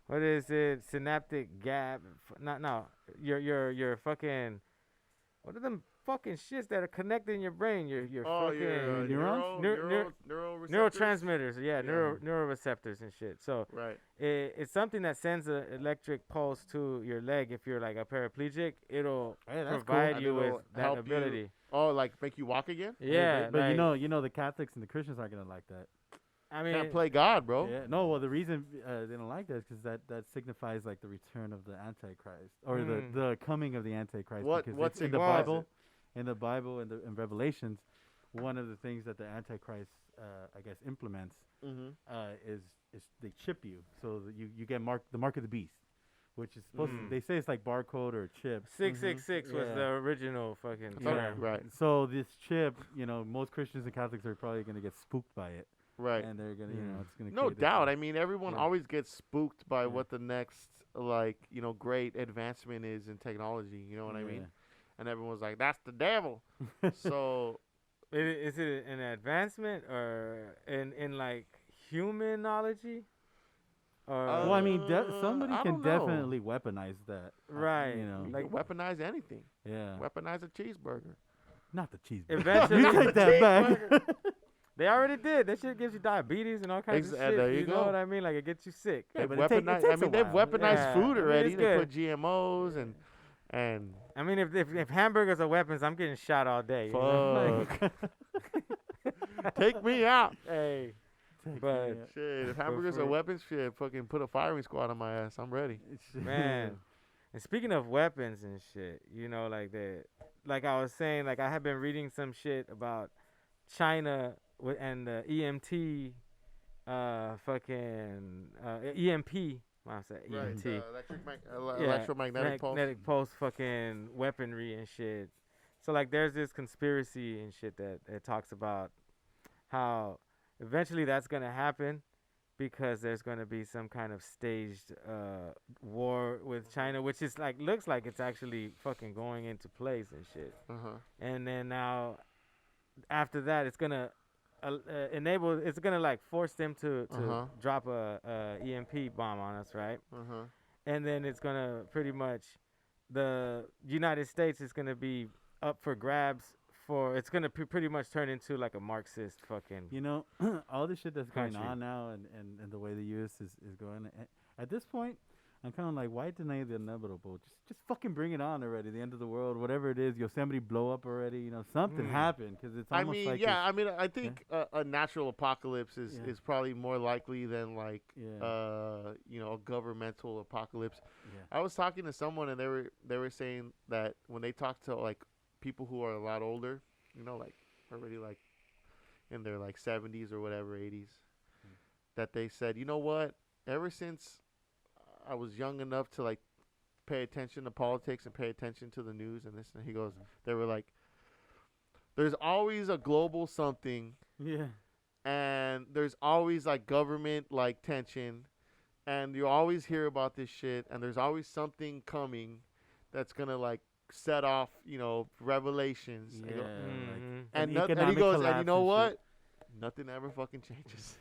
Speaker 6: what is it? Synaptic gap. Your fucking what are them fucking shits that are connected in your brain? Your
Speaker 3: Oh,
Speaker 6: fucking
Speaker 3: yeah,
Speaker 5: neurons?
Speaker 6: neurotransmitters. Yeah,
Speaker 3: Yeah.
Speaker 6: neuroreceptors and shit. So
Speaker 3: Right.
Speaker 6: it's something that sends an electric pulse to your leg. If you're like a paraplegic, it'll
Speaker 5: Hey, that's cool.
Speaker 6: provide
Speaker 3: And
Speaker 6: you
Speaker 3: it'll
Speaker 6: with that
Speaker 3: help you
Speaker 6: ability.
Speaker 3: Oh, like make you walk again?
Speaker 6: Yeah,
Speaker 5: but
Speaker 6: like,
Speaker 5: you know, the Catholics and the Christians aren't gonna like that.
Speaker 6: I mean,
Speaker 3: Can't play God, bro.
Speaker 5: Yeah. No, well, the reason they don't like that is because that signifies like the return of the Antichrist or
Speaker 6: Mm.
Speaker 5: the coming of the Antichrist.
Speaker 3: What-
Speaker 5: because
Speaker 3: what's
Speaker 5: in
Speaker 3: it
Speaker 5: the
Speaker 3: called?
Speaker 5: Bible, and in Revelations, one of the things that the Antichrist, I guess, implements
Speaker 3: Mm-hmm.
Speaker 5: is they chip you, so that you get the mark of the beast, which is supposed to,
Speaker 6: Mm.
Speaker 5: they say it's like barcode or a chip.
Speaker 6: 666 was
Speaker 5: Yeah.
Speaker 6: the original fucking
Speaker 5: Yeah.
Speaker 6: term.
Speaker 3: Right.
Speaker 5: So this chip, most Christians and Catholics are probably gonna get spooked by it,
Speaker 3: Right.
Speaker 5: and they're gonna, it's gonna.
Speaker 3: No
Speaker 5: create this
Speaker 3: doubt.
Speaker 5: thing.
Speaker 3: I mean, everyone
Speaker 5: Yeah.
Speaker 3: always gets spooked by
Speaker 5: Yeah.
Speaker 3: what the next, great advancement is in technology. You know what I mean?
Speaker 5: Yeah.
Speaker 3: And everyone's like, "That's the devil." So
Speaker 6: Is it an advancement or in like humanology? Or
Speaker 5: Well, I mean, somebody
Speaker 3: I
Speaker 5: can
Speaker 3: don't know.
Speaker 5: definitely weaponize that.
Speaker 6: Right.
Speaker 5: You know.
Speaker 3: you
Speaker 6: Like-
Speaker 3: can weaponize anything.
Speaker 5: Yeah.
Speaker 3: Weaponize a cheeseburger.
Speaker 5: Not the cheeseburger.
Speaker 6: Eventually-
Speaker 5: you take that back.
Speaker 6: they already did. That shit gives you diabetes and all kinds of shit.
Speaker 3: There you
Speaker 6: You know
Speaker 3: go.
Speaker 6: what I mean? Like it gets you sick.
Speaker 5: Yeah,
Speaker 3: They've
Speaker 5: but it
Speaker 3: weaponized.
Speaker 5: takes
Speaker 3: I mean,
Speaker 5: a
Speaker 3: they've
Speaker 5: while.
Speaker 3: weaponized
Speaker 6: Yeah.
Speaker 3: food
Speaker 6: I mean,
Speaker 3: already.
Speaker 6: it's
Speaker 3: They
Speaker 6: good.
Speaker 3: put GMOs and
Speaker 6: I mean, if hamburgers are weapons, I'm getting shot all day. You know?
Speaker 3: fuck. Take me out.
Speaker 6: Hey,
Speaker 5: Take
Speaker 6: but-
Speaker 5: me out.
Speaker 3: Shit, if hamburgers are
Speaker 6: for-
Speaker 3: weapons, shit, fucking put a firing squad on my ass. I'm ready.
Speaker 6: man. And speaking of weapons and shit, like I was saying, like I have been reading some shit about China and the EMT, EMP. I said EMT.
Speaker 3: Electromagnetic pulse.
Speaker 6: Magnetic pulse fucking weaponry and shit. So like there's this conspiracy and shit that talks about how eventually that's gonna happen because there's gonna be some kind of staged war with China, which is like looks like it's actually fucking going into place and shit.
Speaker 3: Uh-huh.
Speaker 6: And then now after that it's gonna enable. It's gonna like force them to
Speaker 3: Uh-huh.
Speaker 6: drop a EMP bomb on us, right?
Speaker 3: Uh-huh.
Speaker 6: And then it's gonna pretty much the United States is gonna be up for grabs for. It's gonna pretty much turn into like a Marxist fucking.
Speaker 5: You know, all the shit that's going
Speaker 6: Country.
Speaker 5: on now and the way the U.S. is going, at this point, I'm kind of like, why deny the inevitable? Just fucking bring it on already. The end of the world, whatever it is, Yosemite blow up already. You know, something happened because it's
Speaker 3: I
Speaker 5: almost
Speaker 3: mean,
Speaker 5: like
Speaker 3: yeah. I mean, I think a natural apocalypse is,
Speaker 5: Yeah.
Speaker 3: is probably more likely than like
Speaker 5: Yeah.
Speaker 3: a governmental apocalypse.
Speaker 5: Yeah.
Speaker 3: I was talking to someone and they were saying that when they talk to like people who are a lot older, you know, like already like in their like 70s or whatever, 80s, that they said, you know what? Ever since I was young enough to like pay attention to politics and pay attention to the news and this, and he goes, they were like, there's always a global something,
Speaker 5: Yeah.
Speaker 3: and there's always like government like tension, and you always hear about this shit, and there's always something coming that's gonna like set off, you know, revelations.
Speaker 5: Yeah.
Speaker 3: And go-
Speaker 6: Mhm.
Speaker 3: and,
Speaker 5: An
Speaker 3: and he
Speaker 5: economic
Speaker 3: goes, and you
Speaker 5: collapse
Speaker 3: know
Speaker 5: and
Speaker 3: what?
Speaker 5: shit.
Speaker 3: Nothing ever fucking changes.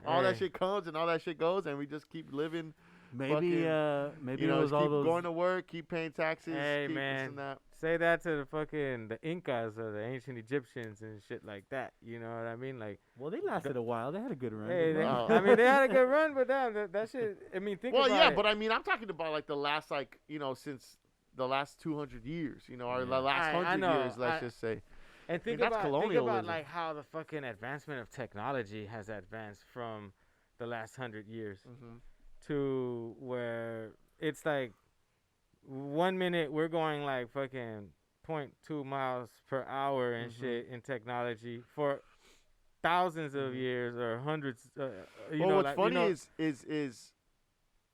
Speaker 3: All that
Speaker 6: Hey.
Speaker 3: shit comes and all that shit goes, and we just keep living.
Speaker 5: Maybe
Speaker 3: fucking,
Speaker 5: it was
Speaker 3: just
Speaker 5: all
Speaker 3: keep
Speaker 5: those.
Speaker 3: going to work, keep paying taxes,
Speaker 6: Hey,
Speaker 3: keep this
Speaker 6: man.
Speaker 3: and that.
Speaker 6: Say that to the Incas or the ancient Egyptians and shit like that. You know what I mean? Like,
Speaker 5: Well, they lasted a while. They had a good run.
Speaker 6: hey,
Speaker 5: didn't they?
Speaker 3: Wow.
Speaker 6: I mean, they had a good run, but that shit. I mean, think
Speaker 3: Well,
Speaker 6: about
Speaker 3: yeah,
Speaker 6: it.
Speaker 3: but I mean, I'm talking about like the last, like, you know, since the last 200 years, you know, or the
Speaker 5: Yeah.
Speaker 3: last
Speaker 6: I
Speaker 3: 100
Speaker 6: know.
Speaker 3: years, let's just say.
Speaker 6: And think
Speaker 3: that's
Speaker 6: about
Speaker 3: colonialism.
Speaker 6: like how the fucking advancement of technology has advanced from the last 100 years to where it's like 1 minute we're going like fucking 0.2 miles per hour and shit in technology for thousands of years or hundreds. You
Speaker 3: Well,
Speaker 6: know,
Speaker 3: what's
Speaker 6: like,
Speaker 3: funny
Speaker 6: you know,
Speaker 3: is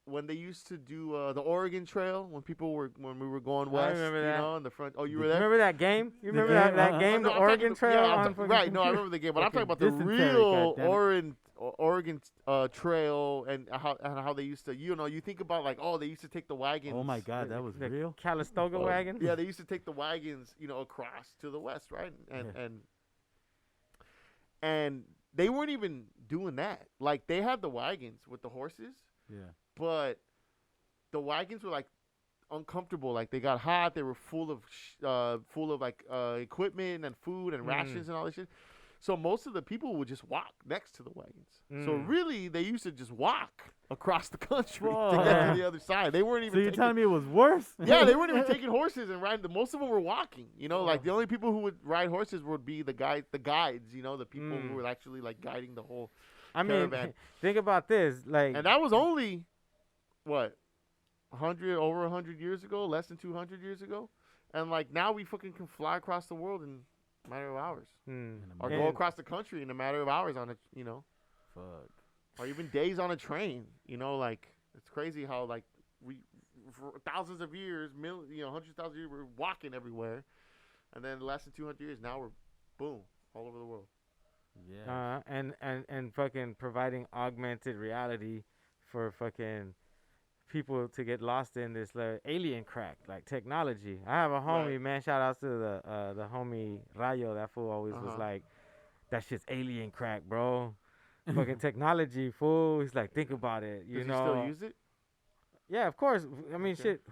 Speaker 3: when they used to do the Oregon Trail, when we were going west,
Speaker 6: remember
Speaker 3: you
Speaker 6: that.
Speaker 3: know, in the front. Oh, you were there?
Speaker 6: remember that game? You
Speaker 5: The
Speaker 6: remember
Speaker 5: game?
Speaker 6: that game,
Speaker 3: No,
Speaker 6: the
Speaker 3: I'm
Speaker 6: Oregon
Speaker 3: talking-
Speaker 6: Trail?
Speaker 3: yeah, I'm
Speaker 6: on
Speaker 3: ta-
Speaker 6: fucking
Speaker 3: right. No, I
Speaker 6: computer?
Speaker 3: remember the game, but I'm talking about the
Speaker 5: dysentery,
Speaker 3: real
Speaker 5: goddammit.
Speaker 3: Oregon Trail and how they used to. You know, you think about like, oh, they used to take the wagons.
Speaker 5: Oh my God, that was
Speaker 6: the
Speaker 5: real.
Speaker 6: Calistoga wagon?
Speaker 3: Yeah, they used to take the wagons, you know, across to the west, right? And they weren't even doing that. Like they had the wagons with the horses,
Speaker 5: Yeah.
Speaker 3: but the wagons were like uncomfortable. Like they got hot. They were full of like equipment and food and rations and all this shit. So most of the people would just walk next to the wagons. So really, they used to just walk across the country to get to the other side. They weren't even.
Speaker 5: So you're telling me it was worse?
Speaker 3: Yeah, they weren't even taking horses and riding. Most of them were walking. You know, like the only people who would ride horses would be the guides. You know, the people who were actually like guiding the whole
Speaker 6: I mean,
Speaker 3: caravan.
Speaker 6: think about this. Like,
Speaker 3: And that was only what 100 years ago, less than 200 years ago, and like now we fucking can fly across the world in a matter of hours, or go across the country in a matter of hours on a, you know,
Speaker 5: Fuck.
Speaker 3: or even days on a train. You know, like it's crazy how like we for thousands of years, hundreds of thousands of years, we're walking everywhere, and then less than 200 years, now we're boom all over the world.
Speaker 5: Yeah.
Speaker 6: and fucking providing augmented reality for fucking people to get lost in this alien crack, like technology. I have a homie,
Speaker 3: Right.
Speaker 6: man. Shout outs to the homie Rayo. That fool always was like, that shit's alien crack, bro. Fucking technology, fool. He's like, think about it. You
Speaker 3: Does
Speaker 6: know.
Speaker 3: he still use it?
Speaker 6: Yeah, of course. I mean,
Speaker 3: Okay.
Speaker 6: shit.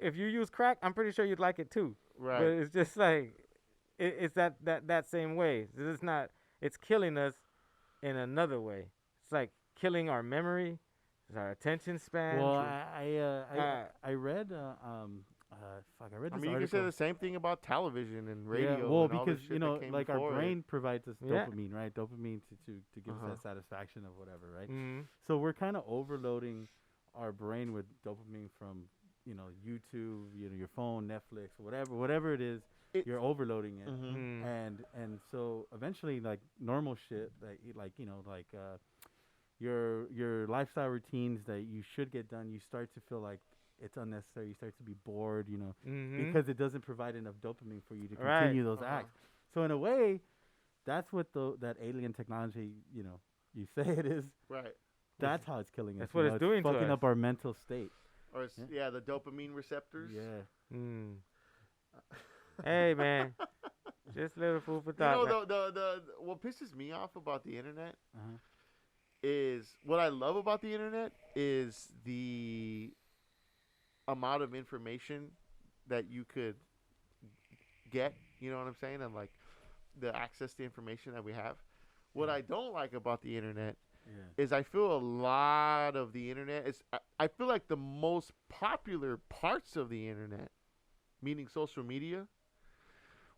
Speaker 6: If you use crack, I'm pretty sure you'd like it too.
Speaker 3: Right.
Speaker 6: But it's just like, it's that same way. It's not. It's killing us in another way. It's like killing our memory, our attention span.
Speaker 5: Well, I read fuck, I read
Speaker 3: I
Speaker 5: this
Speaker 3: mean, you can
Speaker 5: article.
Speaker 3: say the same thing about television and radio.
Speaker 5: Yeah, well,
Speaker 3: and all this
Speaker 5: because
Speaker 3: shit
Speaker 5: you
Speaker 3: that
Speaker 5: know,
Speaker 3: came
Speaker 5: like our
Speaker 3: before it.
Speaker 5: brain provides us
Speaker 6: Yeah.
Speaker 5: dopamine, right? Dopamine to give us that satisfaction of whatever, right?
Speaker 6: Mhm.
Speaker 5: So we're kind of overloading our brain with dopamine from YouTube, your phone, Netflix, whatever it is. You're overloading it,
Speaker 3: Mhm.
Speaker 5: and so eventually, like normal shit that your lifestyle routines that you should get done, you start to feel like it's unnecessary. You start to be bored,
Speaker 6: Mhm.
Speaker 5: because it doesn't provide enough dopamine for you to
Speaker 6: Right.
Speaker 5: continue those acts. So in a way, that's what that alien technology, you say it is.
Speaker 3: Right.
Speaker 5: That's how it's killing us.
Speaker 6: That's what it's doing to
Speaker 5: fucking
Speaker 6: us.
Speaker 5: up our mental state.
Speaker 3: Or the dopamine receptors.
Speaker 5: Yeah.
Speaker 6: Hey, man. Just little food for
Speaker 3: You
Speaker 6: thought.
Speaker 3: know,
Speaker 6: like-
Speaker 3: the what pisses me off about the internet
Speaker 5: Uh-huh.
Speaker 3: is what I love about the internet is the amount of information that you could get. You know what I'm saying? And like the access to information that we have. What I don't like about the internet
Speaker 5: Yeah.
Speaker 3: is I feel a lot of the internet is I feel like the most popular parts of the internet, meaning social media,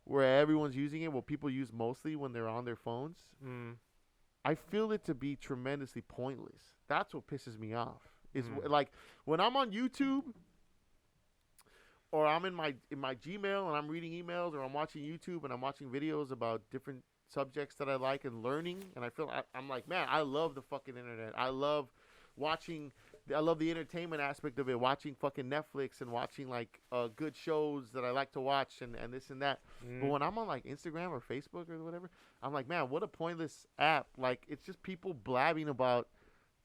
Speaker 3: where everyone's using it, what people use mostly when they're on their phones,
Speaker 6: Mm.
Speaker 3: I feel it to be tremendously pointless. That's what pisses me off. Is
Speaker 6: Mm.
Speaker 3: like when I'm on YouTube or I'm in my Gmail and I'm reading emails or I'm watching YouTube and I'm watching videos about different subjects that I like and learning, and I feel I'm like, man, I love the fucking internet. I love watching. I love the entertainment aspect of it. Watching fucking Netflix and watching like good shows that I like to watch and this and that. But when I'm on like Instagram or Facebook or whatever, I'm like, man, what a pointless app. Like it's just people blabbing about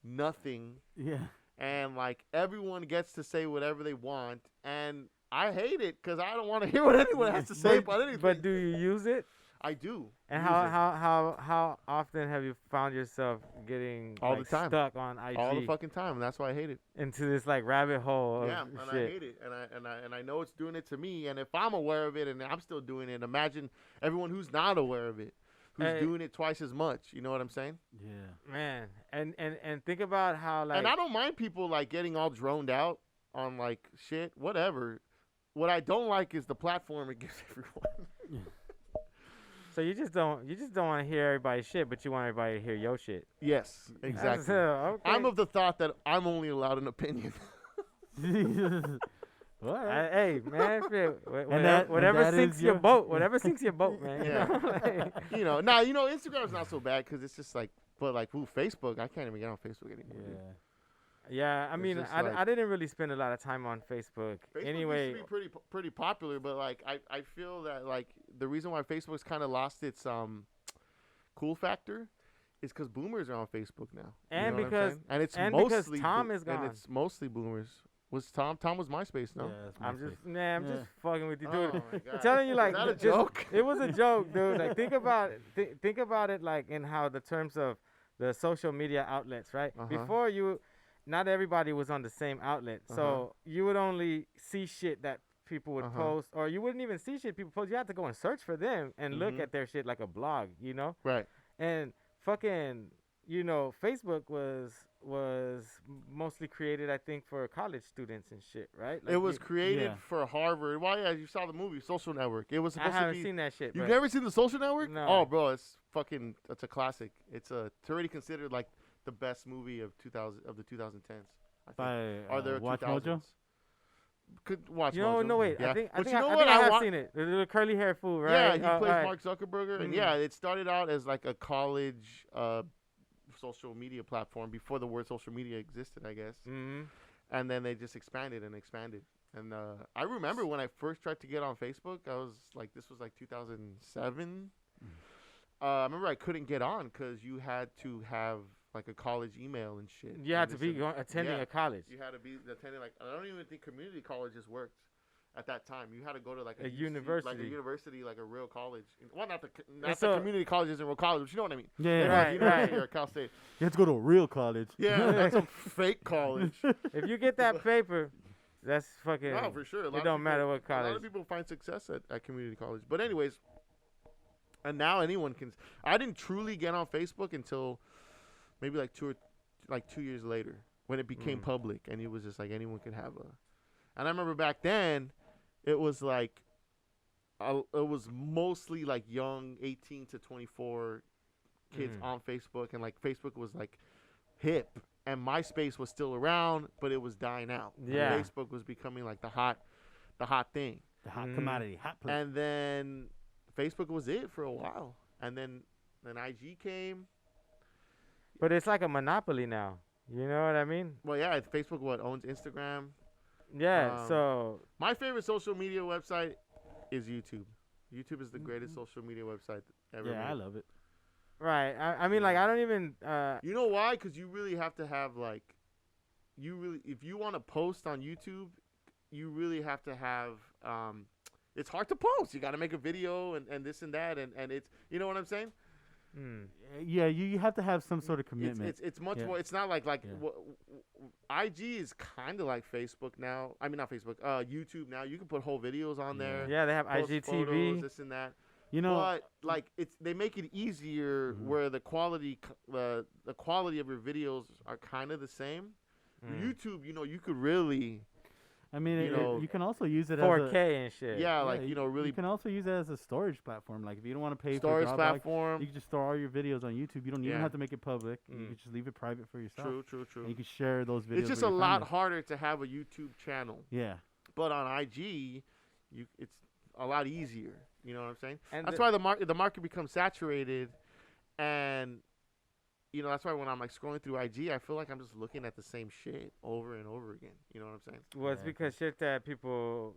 Speaker 3: nothing,
Speaker 5: Yeah.
Speaker 3: and like everyone gets to say whatever they want, and I hate it because I don't want to hear what anyone has to say about anything.
Speaker 6: But do you use it?
Speaker 3: I do.
Speaker 6: And
Speaker 3: use it
Speaker 6: how often have you found yourself getting
Speaker 3: All the
Speaker 6: like,
Speaker 3: time.
Speaker 6: stuck on IG
Speaker 3: all the fucking time, and that's why I hate it.
Speaker 6: into this like rabbit hole of
Speaker 3: Yeah, and I
Speaker 6: shit?
Speaker 3: hate it, and I know it's doing it to me. And if I'm aware of it and I'm still doing it, imagine everyone who's not aware of it, who's
Speaker 6: Hey.
Speaker 3: doing it twice as much. You know what I'm saying?
Speaker 5: Yeah.
Speaker 6: Man, and think about how like
Speaker 3: and I don't mind people like getting all droned out on like shit, whatever. What I don't like is the platform it gives everyone.
Speaker 6: so you just don't want to hear everybody's shit, but you want everybody to hear your shit.
Speaker 3: Yes, exactly.
Speaker 6: Okay.
Speaker 3: I'm of the thought that I'm only allowed an opinion.
Speaker 5: What?
Speaker 6: Hey man, shit,
Speaker 5: that-
Speaker 6: whatever
Speaker 5: and that
Speaker 6: sinks
Speaker 5: is
Speaker 6: your
Speaker 5: your-
Speaker 6: boat, whatever sinks your boat, man. you
Speaker 3: Yeah.
Speaker 6: know, like-
Speaker 3: You know, Instagram's not so bad because it's just like, but like, ooh, Facebook, I can't even get on Facebook anymore. dude.
Speaker 5: Yeah.
Speaker 6: Yeah, I
Speaker 3: It's
Speaker 6: mean,
Speaker 3: just
Speaker 6: I
Speaker 3: like-
Speaker 6: didn't really spend a lot of time on Facebook.
Speaker 3: Facebook
Speaker 6: Anyway,
Speaker 3: used to be pretty popular, but like I feel that like the reason why Facebook's kind of lost its cool factor is because boomers are on Facebook now. You
Speaker 6: And
Speaker 3: know what I'm
Speaker 6: because-
Speaker 3: saying? and it's
Speaker 6: and because
Speaker 3: mostly
Speaker 6: Tom is
Speaker 3: and
Speaker 6: gone.
Speaker 3: it's mostly boomers. Was Tom was MySpace? No.
Speaker 5: Yeah, that's
Speaker 6: I'm
Speaker 5: MySpace.
Speaker 6: just, nah, I'm
Speaker 5: Yeah.
Speaker 6: just fucking with you,
Speaker 3: Oh
Speaker 6: dude.
Speaker 3: my
Speaker 6: I'm
Speaker 3: God.
Speaker 6: telling you, like,
Speaker 3: Is that a
Speaker 6: just-
Speaker 3: joke?
Speaker 6: It was a joke, dude. Like, think about it. Think about it, like, in how the terms of the social media outlets, right?
Speaker 3: Uh-huh.
Speaker 6: Before not everybody was on the same outlet, so you would only see shit that people would
Speaker 3: Uh-huh.
Speaker 6: post, or you wouldn't even see shit people post. You had to go and search for them and look
Speaker 3: Mhm.
Speaker 6: at their shit like a blog, you know?
Speaker 3: Right.
Speaker 6: And fucking, Facebook was mostly created, I think, for college students and shit, right? Like
Speaker 3: It was
Speaker 6: you-
Speaker 3: created
Speaker 5: yeah.
Speaker 3: for Harvard. Why? Yeah, you saw the movie Social Network. It was
Speaker 6: I
Speaker 3: supposed to
Speaker 6: haven't
Speaker 3: be.
Speaker 6: seen that shit.
Speaker 3: You've
Speaker 6: but
Speaker 3: never seen the Social Network?
Speaker 6: No.
Speaker 3: Oh, bro, it's a classic. It's already considered like the best movie of the 2010s. I think.
Speaker 5: By
Speaker 3: Are there
Speaker 5: Watch
Speaker 3: 2000s?
Speaker 5: Mojo?
Speaker 3: Could watch.
Speaker 6: You know,
Speaker 3: Mojo.
Speaker 6: no wait.
Speaker 3: Yeah.
Speaker 6: I think
Speaker 3: But
Speaker 6: I
Speaker 3: you know
Speaker 6: I
Speaker 3: what?
Speaker 6: think I have
Speaker 3: wa-
Speaker 6: seen it. The little curly hair fool, right?
Speaker 3: Yeah, he plays
Speaker 6: alright.
Speaker 3: Mark Zuckerberg, and
Speaker 6: Mhm.
Speaker 3: yeah, it started out as like a college social media platform before the word social media existed, I guess.
Speaker 6: Mhm.
Speaker 3: And then they just expanded and expanded. And I remember when I first tried to get on Facebook, this was like 2007. I remember I couldn't get on because you had to have like a college email and shit.
Speaker 6: You had
Speaker 3: And
Speaker 6: to
Speaker 3: this
Speaker 6: be
Speaker 3: and-
Speaker 6: attending
Speaker 3: yeah.
Speaker 6: a college.
Speaker 3: You had to be attending like I don't even think community colleges worked at that time. You had to go to like
Speaker 6: A
Speaker 3: UC,
Speaker 6: university.
Speaker 3: like a real college. Well, not the
Speaker 6: so-
Speaker 3: community college isn't real college, but you know what I mean.
Speaker 5: Yeah.
Speaker 3: Like
Speaker 6: Right,
Speaker 3: university
Speaker 6: right.
Speaker 3: or Cal State.
Speaker 5: You have to go to a real college.
Speaker 3: Yeah, that's a fake college.
Speaker 6: If you get that paper, that's fucking.
Speaker 3: No, for sure. A lot
Speaker 6: It
Speaker 3: of
Speaker 6: don't
Speaker 3: people-
Speaker 6: matter what
Speaker 3: A lot
Speaker 6: college.
Speaker 3: of people find success at community college. But anyways, and now anyone can. I didn't truly get on Facebook until maybe like 2 years later when it became public, and it was just like anyone could have a. And I remember back then, it was like, it was mostly like young 18 to 24 kids on Facebook, and like Facebook was like hip, and MySpace was still around, but it was dying out. And
Speaker 6: Yeah.
Speaker 3: Facebook was becoming like the hot thing.
Speaker 5: The hot
Speaker 6: Mm.
Speaker 5: commodity, hot place.
Speaker 3: And then Facebook was it for a while, and then IG came.
Speaker 6: But it's like a monopoly now. You know what I mean?
Speaker 3: Well, yeah, Facebook owns Instagram.
Speaker 6: Yeah.
Speaker 3: Um,
Speaker 6: So
Speaker 3: My favorite social media website is YouTube. YouTube is the greatest social media website ever.
Speaker 5: yeah, I
Speaker 3: made.
Speaker 5: love it.
Speaker 6: right. I mean, like, I don't even.
Speaker 3: You know why? Because you really have to have like, if you want to post on YouTube, you really have to have it's hard to post. You got to make a video and this and that, and it's, you know what I'm saying?
Speaker 5: Yeah, you have to have some sort of commitment.
Speaker 3: It's much
Speaker 5: Yeah.
Speaker 3: more. It's not like
Speaker 5: Yeah.
Speaker 3: IG is kind of like Facebook now. I mean, not Facebook. YouTube now. You can put whole videos on there.
Speaker 6: Yeah, they have
Speaker 3: post
Speaker 6: IGTV.
Speaker 3: photos, this and that.
Speaker 5: You know,
Speaker 3: But like they make it easier where the quality of your videos are kind of the same. YouTube, you could really
Speaker 5: I mean,
Speaker 3: you know,
Speaker 5: you can also use it
Speaker 6: 4K
Speaker 5: as a,
Speaker 6: and shit.
Speaker 3: like really
Speaker 5: You can also use it as a storage platform. Like if you don't want to pay
Speaker 3: storage
Speaker 5: for Dropbox,
Speaker 3: platform.
Speaker 5: you can just store all your videos on YouTube. You don't even
Speaker 3: Yeah.
Speaker 5: have to make it public. You can just leave it private for yourself.
Speaker 3: True.
Speaker 5: And you can share those videos.
Speaker 3: It's just
Speaker 5: with
Speaker 3: a
Speaker 5: your
Speaker 3: lot
Speaker 5: family.
Speaker 3: harder to have a YouTube channel.
Speaker 5: Yeah.
Speaker 3: But on IG, it's a lot easier. You know what I'm saying?
Speaker 6: And
Speaker 3: That's why the market becomes saturated, and that's why when I'm like scrolling through IG, I feel like I'm just looking at the same shit over and over again. You know what I'm saying?
Speaker 6: Well, it's
Speaker 5: Yeah.
Speaker 6: because shit that people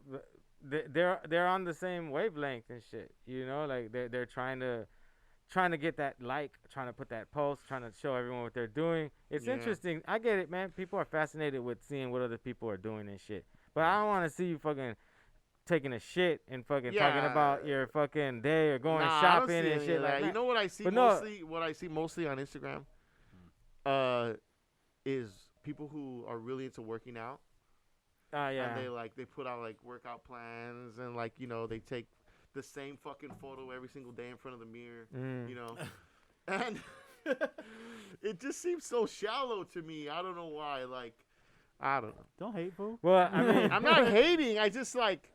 Speaker 6: they're on the same wavelength and shit. Like they're trying to get that like, trying to put that post, trying to show everyone what they're doing. It's
Speaker 3: Yeah.
Speaker 6: interesting. I get it, man. People are fascinated with seeing what other people are doing and shit. But I don't want to see you fucking taking a shit and fucking talking about your fucking day or going
Speaker 3: Nah, I don't
Speaker 6: shopping
Speaker 3: see
Speaker 6: and
Speaker 3: any
Speaker 6: shit
Speaker 3: of
Speaker 6: like
Speaker 3: that.
Speaker 6: that.
Speaker 3: You know what I see
Speaker 6: But no-
Speaker 3: mostly? What I see mostly on Instagram, is people who are really into working out.
Speaker 6: Yeah.
Speaker 3: And they put out like workout plans, and they take the same fucking photo every single day in front of the mirror. And it just seems so shallow to me. I don't know why. Like, I don't know.
Speaker 5: Don't hate, fool.
Speaker 6: Well, I mean,
Speaker 3: I'm not hating. I just like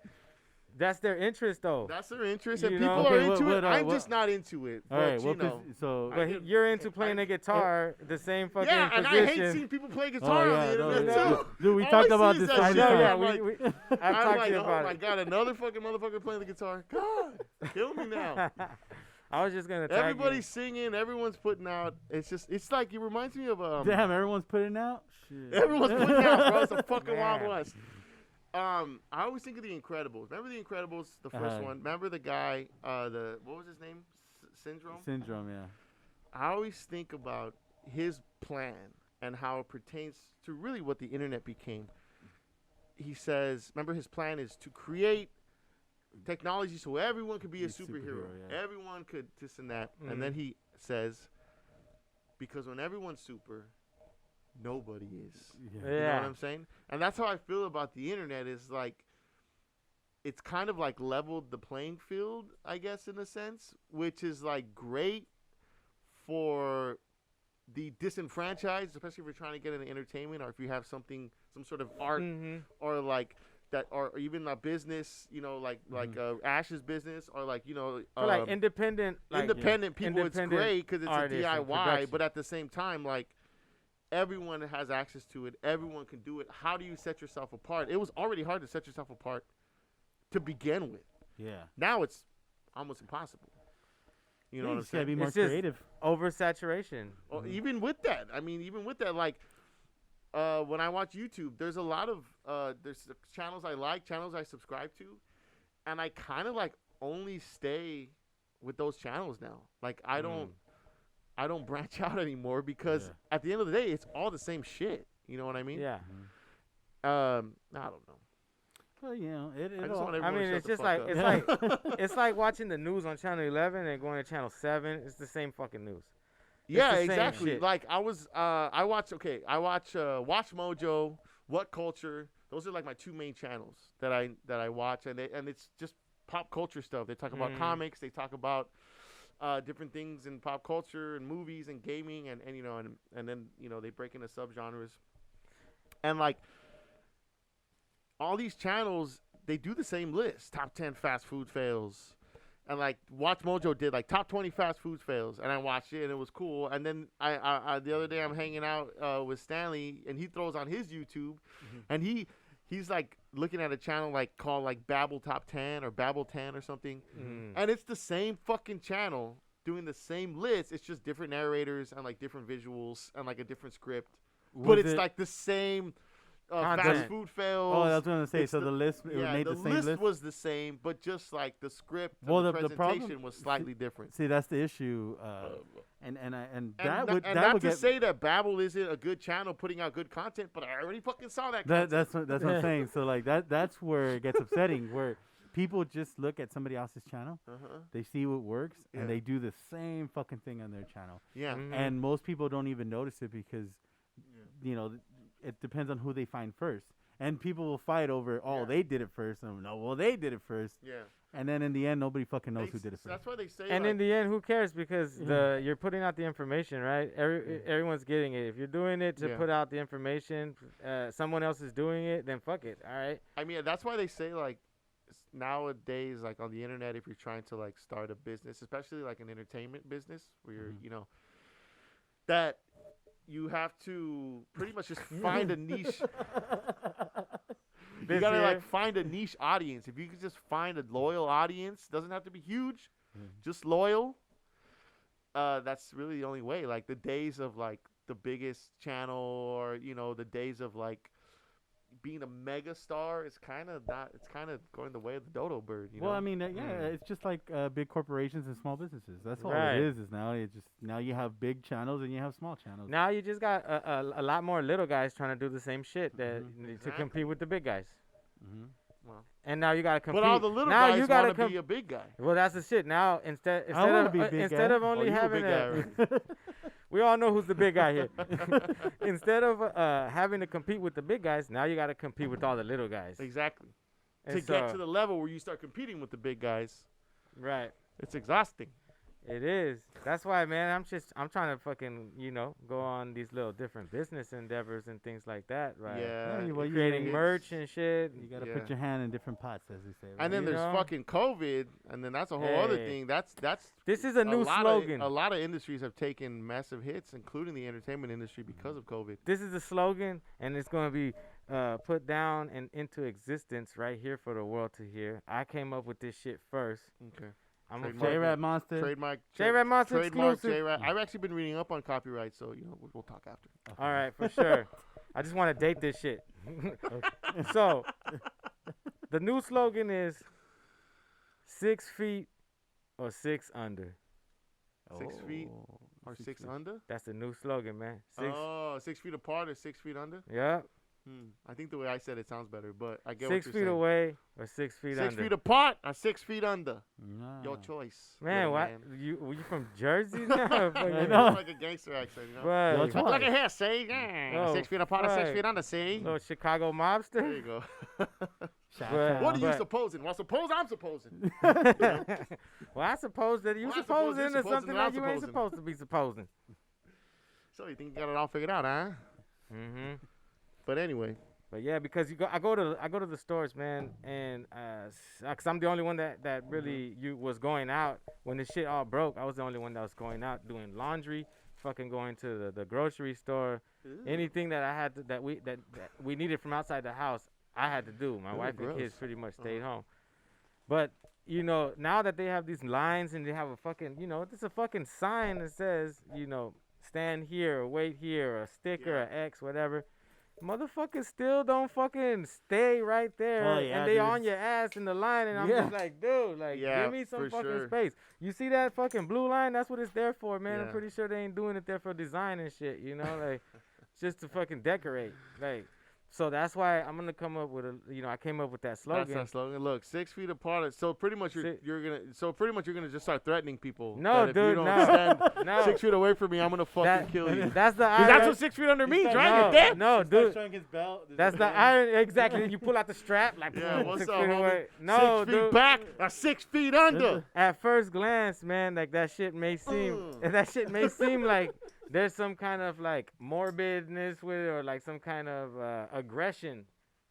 Speaker 6: that's their interest though.
Speaker 3: that's their interest,
Speaker 6: You
Speaker 3: and
Speaker 6: know?
Speaker 3: people
Speaker 5: Okay,
Speaker 3: are into
Speaker 5: what-
Speaker 3: it. I'm
Speaker 5: what-
Speaker 3: just not into it.
Speaker 5: All
Speaker 3: But
Speaker 5: right. Well,
Speaker 3: you know,
Speaker 5: so
Speaker 6: But you're into playing the guitar, the same fucking
Speaker 3: yeah, and I
Speaker 6: position.
Speaker 3: hate seeing people play guitar on the internet too.
Speaker 5: Dude, we
Speaker 3: All
Speaker 5: talked
Speaker 3: I
Speaker 5: about
Speaker 3: see is
Speaker 5: this.
Speaker 3: that
Speaker 6: I
Speaker 3: shit.
Speaker 6: know, yeah.
Speaker 3: I'm like-
Speaker 6: I've
Speaker 3: I'm
Speaker 6: talked
Speaker 3: like,
Speaker 6: to you
Speaker 3: oh
Speaker 6: about
Speaker 3: my
Speaker 6: it.
Speaker 3: god, another fucking motherfucker playing the guitar. God, kill me now.
Speaker 6: I was just gonna tag
Speaker 3: Everybody's singing, everyone's putting out. It's like it reminds me of
Speaker 5: Damn, everyone's putting out. Shit.
Speaker 3: everyone's putting out, bro. It's a fucking
Speaker 6: Man.
Speaker 3: Wild West. I always think of The Incredibles. Remember The Incredibles, the first one? Remember the guy, what was his name? Syndrome?
Speaker 5: Syndrome, yeah.
Speaker 3: I always think about his plan and how it pertains to really what the internet became. He says, remember his plan is to create technology so everyone could be a superhero.
Speaker 5: yeah.
Speaker 3: Everyone could this and that. And then he says, because when everyone's super, nobody is.
Speaker 5: Yeah.
Speaker 3: You know
Speaker 6: Yeah.
Speaker 3: what I'm saying? And that's how I feel about the internet, is like it's kind of like leveled the playing field, I guess, in a sense, which is like great for the disenfranchised, especially if you're trying to get into entertainment, or if you have some sort of art, or like that, or even a business, like Ash's business, or like
Speaker 6: For like independent,
Speaker 3: independent people. It's
Speaker 6: independent
Speaker 3: great because it's a
Speaker 6: artists and
Speaker 3: DIY,
Speaker 6: production.
Speaker 3: but at the same time, like everyone has access to it. Everyone can do it. How do you set yourself apart? It was already hard to set yourself apart to begin with.
Speaker 5: Yeah.
Speaker 3: Now it's almost impossible. You know what I'm
Speaker 5: just gotta
Speaker 3: saying?
Speaker 5: be more
Speaker 6: It's just-
Speaker 5: creative.
Speaker 6: oversaturation.
Speaker 3: Or even with that, like when I watch YouTube, there's a lot of there's channels I like, channels I subscribe to, and I kind of like only stay with those channels now. Like I don't branch out anymore because at the end of the day, it's all the same shit. You know what I mean?
Speaker 6: Yeah.
Speaker 3: I don't know.
Speaker 5: Well, it
Speaker 3: I just
Speaker 5: all.
Speaker 3: want
Speaker 6: I
Speaker 3: everyone
Speaker 6: mean,
Speaker 3: to
Speaker 6: it's
Speaker 3: shut
Speaker 6: just
Speaker 3: the
Speaker 6: like
Speaker 3: fuck up.
Speaker 6: it's like watching the news on channel 11 and going to channel 7. It's the same fucking news.
Speaker 3: Yeah,
Speaker 6: the same
Speaker 3: exactly.
Speaker 6: shit.
Speaker 3: Like I watch Watch Mojo, What Culture. Those are like my two main channels that I watch, and it's just pop culture stuff. They talk about comics, they talk about different things in pop culture and movies and gaming, and then they break into subgenres. And like all these channels, they do the same list: top 10 fast food fails. And like Watch Mojo did like top 20 fast food fails, and I watched it and it was cool. And then I the other day I'm hanging out with Stanley, and he throws on his YouTube, and he's like looking at a channel like called like Babble Top 10 or Babble 10 or something, and it's the same fucking channel doing the same list. It's just different narrators and like different visuals and like a different script, but it's like the same. Fast
Speaker 6: Content.
Speaker 3: food fails.
Speaker 5: Oh, I was gonna say.
Speaker 3: It's
Speaker 5: So the list it made the same list.
Speaker 3: was the same, but just like the script and
Speaker 5: Well,
Speaker 3: the
Speaker 5: the
Speaker 3: presentation
Speaker 5: problem-
Speaker 3: was slightly different.
Speaker 5: See, that's the issue. And that would
Speaker 3: and
Speaker 5: that
Speaker 3: not
Speaker 5: would
Speaker 3: to
Speaker 5: get
Speaker 3: say that Babbel isn't a good channel putting out good content, but I already fucking saw that.
Speaker 5: that's what I'm saying. So like that's where it gets upsetting. Where people just look at somebody else's channel.
Speaker 3: Uh-huh.
Speaker 5: They see what works,
Speaker 3: Yeah.
Speaker 5: and they do the same fucking thing on their channel.
Speaker 3: Yeah.
Speaker 6: Mhm.
Speaker 5: And most people don't even notice it because, you know, it depends on who they find first. And people will fight over, oh,
Speaker 3: Yeah.
Speaker 5: they did it first. And no, well, they did it first.
Speaker 3: Yeah.
Speaker 5: And then in the end, nobody fucking knows
Speaker 3: They
Speaker 5: who
Speaker 3: s-
Speaker 5: did it first.
Speaker 3: That's why they say.
Speaker 6: And
Speaker 3: like,
Speaker 6: in the end, who cares? Because
Speaker 5: Yeah.
Speaker 6: you're putting out the information, right? Everyone's getting it. If you're doing it to
Speaker 3: Yeah.
Speaker 6: put out the information, someone else is doing it, then fuck it. All right.
Speaker 3: I mean, that's why they say like nowadays, like on the internet, if you're trying to like start a business, especially like an entertainment business, where you're,
Speaker 5: Mhm.
Speaker 3: you know, that you have to pretty much just find a niche. You
Speaker 6: This
Speaker 3: gotta
Speaker 6: year-
Speaker 3: like find a niche audience. If you could just find a loyal audience, doesn't have to be huge, just loyal. That's really the only way. Like the days of like the biggest channel, or you know, the days of like being a mega star, it's kind of not. It's kind of going the way of the dodo bird. You
Speaker 5: Well,
Speaker 3: know?
Speaker 5: I mean, yeah,
Speaker 6: Mm.
Speaker 5: it's just like big corporations and small businesses. That's all
Speaker 6: Right.
Speaker 5: it is now. It just now you have big channels and you have small channels.
Speaker 6: Now you just got a lot more little guys trying to do the same shit that to
Speaker 3: Exactly.
Speaker 6: compete with the big guys.
Speaker 5: Mm-hmm.
Speaker 6: And now you gotta compete.
Speaker 3: But all the little
Speaker 6: now
Speaker 3: guys
Speaker 6: you gotta
Speaker 3: want to be a big guy.
Speaker 6: Well, that's the shit. Now instead
Speaker 5: wanna
Speaker 6: of
Speaker 5: be a big
Speaker 6: instead
Speaker 5: guy.
Speaker 6: of only
Speaker 3: you a
Speaker 6: having
Speaker 3: big guy,
Speaker 6: we all know who's the big guy here. Instead of having to compete with the big guys, now you gotta compete with all the little guys.
Speaker 3: Exactly.
Speaker 6: And
Speaker 3: To get
Speaker 6: so-
Speaker 3: to the level where you start competing with the big guys,
Speaker 6: right.
Speaker 3: it's exhausting.
Speaker 6: It is. That's why, man. I'm trying to fucking go on these little different business endeavors and things like that, right?
Speaker 3: Yeah.
Speaker 5: Yeah, well,
Speaker 6: Creating
Speaker 3: it's-
Speaker 6: merch and shit.
Speaker 5: You gotta
Speaker 3: Yeah.
Speaker 5: put your hand in different pots, as they say. Right?
Speaker 3: And then
Speaker 6: You
Speaker 3: there's
Speaker 6: know?
Speaker 3: fucking COVID, and then that's a whole other
Speaker 6: Hey.
Speaker 3: thing. That's
Speaker 6: This is a new
Speaker 3: lot
Speaker 6: slogan.
Speaker 3: a lot of industries have taken massive hits, including the entertainment industry, because of COVID.
Speaker 6: This is a slogan, and it's going to be put down and into existence right here for the world to hear. I came up with this shit first.
Speaker 3: Okay.
Speaker 6: I'm
Speaker 3: Trademark
Speaker 6: a
Speaker 3: it.
Speaker 5: Jwrap Monster.
Speaker 3: Trademark.
Speaker 6: Jwrap Monster
Speaker 3: Trademark
Speaker 6: exclusive.
Speaker 3: Jwrap. I've actually been reading up on copyright, so we'll talk after.
Speaker 6: All right, for sure. I just want to date this shit. So, the new slogan is 6 feet or 6 under.
Speaker 3: 6 feet
Speaker 5: Oh,
Speaker 3: or 6 under?
Speaker 6: That's the new slogan, man. 6.
Speaker 3: Oh, 6 feet apart or 6 feet under?
Speaker 6: Yeah.
Speaker 3: I think the way I said it sounds better, but I get
Speaker 6: 6
Speaker 3: what
Speaker 6: feet
Speaker 3: you're saying.
Speaker 6: away or 6 feet
Speaker 3: 6
Speaker 6: under.
Speaker 3: feet apart or 6 feet under.
Speaker 5: Nah.
Speaker 3: Your choice.
Speaker 6: Man,
Speaker 3: little
Speaker 6: what?
Speaker 3: man.
Speaker 6: You from Jersey now?
Speaker 5: I
Speaker 3: It's
Speaker 5: know.
Speaker 3: like a gangster accent, you know?
Speaker 6: Right.
Speaker 5: Your
Speaker 3: Look
Speaker 5: choice.
Speaker 3: at here, see? Yeah.
Speaker 6: Oh,
Speaker 3: 6 feet apart or 6
Speaker 6: right.
Speaker 3: feet under, see?
Speaker 6: Little Chicago
Speaker 3: There
Speaker 6: mobster.
Speaker 3: you go.
Speaker 5: Shout
Speaker 6: But-
Speaker 5: out.
Speaker 3: What are you
Speaker 6: But-
Speaker 3: supposing? Well, suppose I'm supposing.
Speaker 6: Well, I suppose that you
Speaker 3: Well, I suppose
Speaker 6: supposing
Speaker 3: you're
Speaker 6: is something
Speaker 3: supposing
Speaker 6: that
Speaker 3: and
Speaker 6: you
Speaker 3: I'm
Speaker 6: ain't
Speaker 3: supposing.
Speaker 6: supposed to be supposing.
Speaker 3: So you think you got it all figured out, huh?
Speaker 6: Mm-hmm.
Speaker 3: But anyway.
Speaker 6: But yeah, because I go to the stores, man, and cause I'm the only one that really was going out when the shit all broke. I was the only one that was going out doing laundry, fucking going to the grocery store, anything that I had to, that we needed from outside the house, I had to do. My
Speaker 3: Ooh,
Speaker 6: wife and
Speaker 3: gross.
Speaker 6: kids pretty much stayed home. But now that they have these lines and they have a fucking, there's a fucking sign that says, stand here or wait here or a sticker or X, whatever. Motherfuckers still don't fucking stay right there,
Speaker 5: Oh, yeah,
Speaker 6: and they
Speaker 5: dude.
Speaker 6: on your ass in the line, and I'm
Speaker 5: Yeah.
Speaker 6: just like, dude, like,
Speaker 3: Yeah,
Speaker 6: give me some
Speaker 3: for
Speaker 6: fucking
Speaker 3: sure.
Speaker 6: space. You see that fucking blue line? That's what it's there for, man. I'm
Speaker 3: Yeah.
Speaker 6: pretty sure they ain't doing it there for design and shit, like, just to fucking decorate, like. So that's why I'm gonna come up with I came up with that slogan.
Speaker 3: That's that slogan. Look, 6 feet apart. So pretty much you're gonna just start threatening people.
Speaker 6: No,
Speaker 3: that if
Speaker 6: dude,
Speaker 3: you don't
Speaker 6: no.
Speaker 3: stand
Speaker 6: No.
Speaker 3: 6 feet away from me, I'm gonna fucking
Speaker 6: That-
Speaker 3: kill you.
Speaker 6: That's the
Speaker 3: 'Cause
Speaker 6: iron.
Speaker 3: that's what 6 feet under means, right? You're dead.
Speaker 6: No,
Speaker 5: Starts
Speaker 6: dude.
Speaker 5: showing his belt. There's
Speaker 6: That's
Speaker 5: a
Speaker 6: the
Speaker 5: belt.
Speaker 6: iron. Exactly. And you pull out the strap, like,
Speaker 3: Yeah, what's
Speaker 6: 6
Speaker 3: up,
Speaker 6: feet
Speaker 3: homie?
Speaker 6: away. No,
Speaker 3: 6 feet
Speaker 6: dude.
Speaker 3: back or 6 feet under.
Speaker 6: At first glance, man, like that shit may seem like there's some kind of like morbidness with it or like some kind of aggression,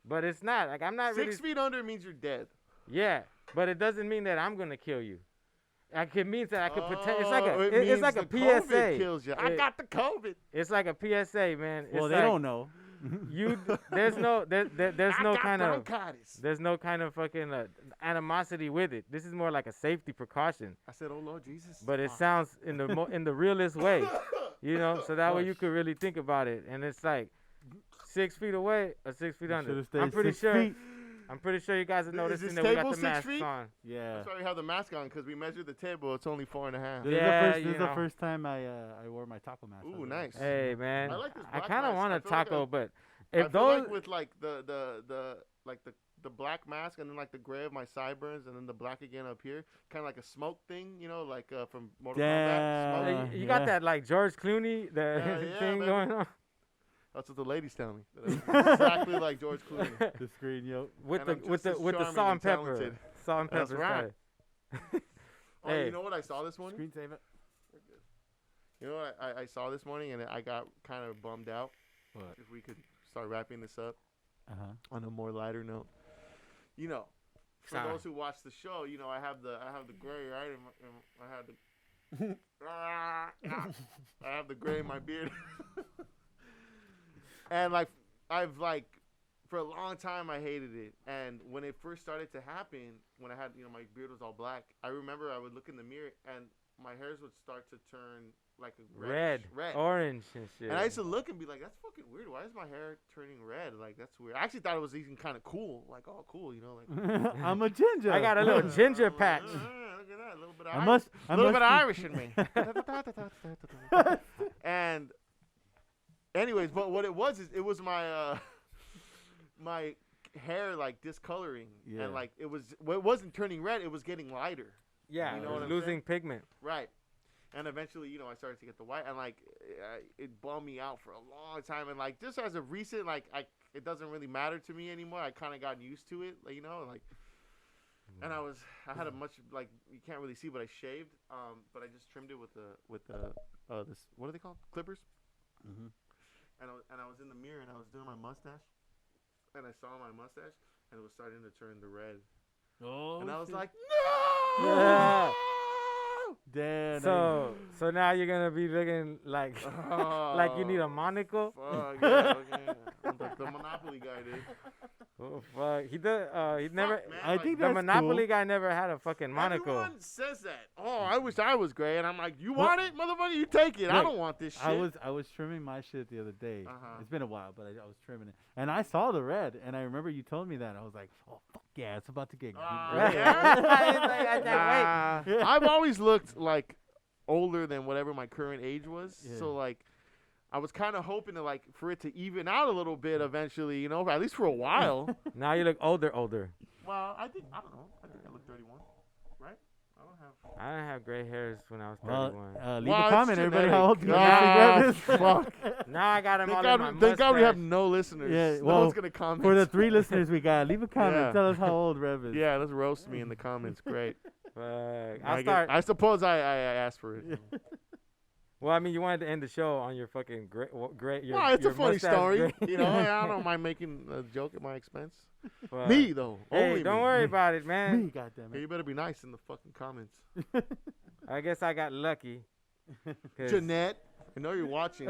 Speaker 6: but it's not. Like I'm not
Speaker 3: 6
Speaker 6: really.
Speaker 3: feet under means you're dead.
Speaker 6: Yeah, but it doesn't mean that I'm gonna kill you. Like it means that I could pretend. It's like
Speaker 3: Oh,
Speaker 6: a.
Speaker 3: it
Speaker 6: It's
Speaker 3: means
Speaker 6: like a
Speaker 3: the COVID
Speaker 6: PSA.
Speaker 3: kills you. I
Speaker 6: It-
Speaker 3: got the COVID.
Speaker 6: It's like a PSA, man.
Speaker 5: Well,
Speaker 6: It's
Speaker 5: they
Speaker 6: like
Speaker 5: don't know.
Speaker 6: there's no
Speaker 3: I got
Speaker 6: kind of.
Speaker 3: bronchitis.
Speaker 6: There's no kind of fucking animosity with it. This is more like a safety precaution.
Speaker 3: I said, oh Lord Jesus.
Speaker 6: But it
Speaker 3: Fuck.
Speaker 6: sounds in the realest way, so that way you could really think about it. And it's like 6 feet away or 6 feet under.
Speaker 5: Should've stayed
Speaker 6: I'm pretty
Speaker 5: 6
Speaker 6: sure.
Speaker 5: feet.
Speaker 6: I'm pretty sure you guys are
Speaker 3: Is
Speaker 6: noticing
Speaker 3: this
Speaker 6: that we got
Speaker 3: table
Speaker 6: the
Speaker 3: 6
Speaker 6: masks
Speaker 3: feet?
Speaker 6: on.
Speaker 5: Yeah.
Speaker 3: That's why we have the mask on, because we measured the table. It's only 4.5.
Speaker 5: This
Speaker 6: Yeah,
Speaker 5: is
Speaker 6: you
Speaker 5: the
Speaker 6: know.
Speaker 5: first time I wore my taco mask.
Speaker 3: Ooh, nice.
Speaker 6: Hey man,
Speaker 3: I like this
Speaker 6: I
Speaker 3: black
Speaker 6: kind of
Speaker 3: mask.
Speaker 6: want
Speaker 3: I
Speaker 6: a
Speaker 3: feel like
Speaker 6: taco, but if
Speaker 3: I feel
Speaker 6: those
Speaker 3: like with like the black mask and then like the gray of my sideburns and then the black again up here, kind of like a smoke thing, like from Mortal Kombat. Smoke.
Speaker 5: Damn.
Speaker 6: you got that like George Clooney the
Speaker 3: Yeah,
Speaker 6: thing
Speaker 3: baby.
Speaker 6: going on
Speaker 3: That's what the ladies tell me. That I'm exactly like George Clooney.
Speaker 5: The screen, yo.
Speaker 6: with
Speaker 3: And
Speaker 6: the
Speaker 3: I'm
Speaker 6: with
Speaker 3: just
Speaker 6: the
Speaker 3: as
Speaker 6: with the
Speaker 3: charming
Speaker 6: salt
Speaker 3: and
Speaker 6: and pepper,
Speaker 3: talented.
Speaker 6: salt and
Speaker 3: That's
Speaker 6: pepper
Speaker 3: right.
Speaker 6: style.
Speaker 3: Oh,
Speaker 6: Hey.
Speaker 3: you know what I saw this morning?
Speaker 5: Screensaver.
Speaker 3: You know what I saw this morning and I got kind of bummed out.
Speaker 5: What?
Speaker 3: If we could start wrapping this up on a more lighter note. For
Speaker 6: Sorry.
Speaker 3: those who watch the show, I have the gray, right? And I have the gray in my beard. And like I've like for a long time I hated it. And when it first started to happen, when I had my beard was all black, I remember I would look in the mirror and my hairs would start to turn like a
Speaker 6: Red, orange and shit.
Speaker 3: and I used to look and be like, that's fucking weird. Why is my hair turning red? Like, that's weird. I actually thought it was even kind of cool. Like, oh, cool, like.
Speaker 5: I'm a ginger.
Speaker 6: I got a little ginger patch.
Speaker 3: Look at that. A little bit of
Speaker 5: I must.
Speaker 3: a little bit of Irish in me. And anyways, but what it was is it was my my hair like discoloring.
Speaker 5: Yeah.
Speaker 3: And like it wasn't turning red, it was getting lighter.
Speaker 6: Yeah,
Speaker 3: You know
Speaker 6: it was
Speaker 3: what I'm
Speaker 6: losing
Speaker 3: saying?
Speaker 6: pigment.
Speaker 3: Right. And eventually, I started to get the white, and like it bummed me out for a long time. And like just as a recent, like it doesn't really matter to me anymore. I kind of got used to it, like, And I had a much like you can't really see, but I shaved. But I just trimmed it with this what are they called? Clippers.
Speaker 5: Mhm.
Speaker 3: And I was in the mirror and I was doing my mustache, and I saw my mustache, and it was starting to turn to red.
Speaker 5: Oh.
Speaker 3: And I was
Speaker 5: shit.
Speaker 3: like, no.
Speaker 6: Yeah.
Speaker 5: Damn.
Speaker 6: So now you're gonna be looking like like you need a monocle.
Speaker 3: Fuck yeah, okay. I'm the Monopoly guy, dude.
Speaker 6: Oh fuck, he does. He never.
Speaker 3: man,
Speaker 5: I think
Speaker 6: The
Speaker 5: that's
Speaker 6: Monopoly
Speaker 5: cool.
Speaker 6: guy never had a fucking monocle.
Speaker 3: Everyone says that. Oh, I wish I was gray, and I'm like, you want it, motherfucker? You take it. I
Speaker 5: Look,
Speaker 3: don't want this shit.
Speaker 5: I was trimming my shit the other day.
Speaker 3: Uh-huh.
Speaker 5: It's been a while, but I was trimming it, and I saw the red, and I remember you told me that. I was like, oh fuck yeah, it's about to get red.
Speaker 6: I can't wait.
Speaker 3: I've always looked like older than whatever my current age was.
Speaker 5: Yeah.
Speaker 3: So like, I was kind of hoping to like for it to even out a little bit eventually, at least for a while.
Speaker 6: Now you look older.
Speaker 3: Well, I think I don't know. I think I look 31, right? I don't have.
Speaker 6: I didn't have gray hairs when I was
Speaker 5: Well,
Speaker 6: 31.
Speaker 5: leave
Speaker 3: Well,
Speaker 5: a
Speaker 3: it's
Speaker 5: comment, everybody. How old do you
Speaker 3: genetic.
Speaker 5: think
Speaker 3: Ah,
Speaker 5: Rev is?
Speaker 3: fuck.
Speaker 6: Now I got them
Speaker 3: Thank
Speaker 6: all
Speaker 3: God,
Speaker 6: in my
Speaker 3: thank God we have
Speaker 6: mustache.
Speaker 3: no listeners.
Speaker 5: Yeah,
Speaker 3: No
Speaker 5: well,
Speaker 3: one's gonna comment.
Speaker 5: For the 3 listeners we got, leave a comment.
Speaker 3: Yeah.
Speaker 5: Tell us how old Rev is.
Speaker 3: Yeah, let's roast me in the comments. Great.
Speaker 6: I
Speaker 3: I suppose I asked for it.
Speaker 6: Well, I mean, you wanted to end the show on your fucking great. Your,
Speaker 3: Well, it's a
Speaker 6: your
Speaker 3: funny
Speaker 6: mustache
Speaker 3: story.
Speaker 6: gray.
Speaker 3: I don't mind making a joke at my expense.
Speaker 6: But,
Speaker 3: Me though,
Speaker 6: Hey,
Speaker 3: only
Speaker 6: don't
Speaker 3: me.
Speaker 6: worry about it,
Speaker 5: Me,
Speaker 6: man.
Speaker 3: Hey,
Speaker 5: goddammit.
Speaker 3: you better be nice in the fucking comments.
Speaker 6: I guess I got lucky. 'Cause-
Speaker 3: Jeanette, I know you're watching.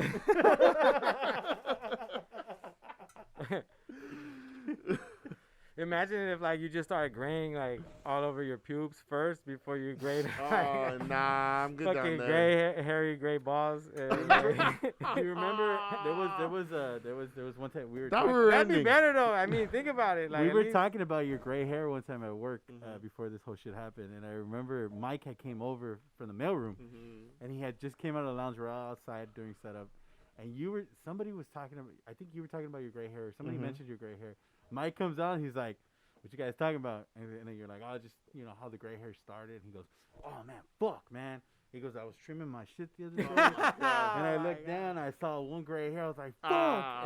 Speaker 6: Imagine if like you just started graying like all over your pubes first before you grayed
Speaker 3: Oh, nah, I'm good down
Speaker 6: fucking
Speaker 3: there.
Speaker 6: gray, hairy gray balls.
Speaker 5: Do you remember there was one time we were
Speaker 3: That
Speaker 5: talking,
Speaker 3: were
Speaker 6: That'd be
Speaker 3: ending.
Speaker 6: better though. I mean, think about it. Like
Speaker 5: we
Speaker 6: at
Speaker 5: were
Speaker 6: least-
Speaker 5: talking about your gray hair one time at work
Speaker 3: Mhm.
Speaker 5: before this whole shit happened, and I remember Mike had came over from the mailroom, and he had just came out of the lounge. We're all outside during setup, and somebody was talking about. I think you were talking about your gray hair. Somebody
Speaker 3: Mhm.
Speaker 5: mentioned your gray hair. Mike comes out, he's like, "What you guys talking about?" And then you're like, "Oh, just how the gray hair started." And he goes, "Oh man, fuck man." He goes, "I was trimming my shit the other day, and I looked down, I saw one gray hair. I was like, fuck."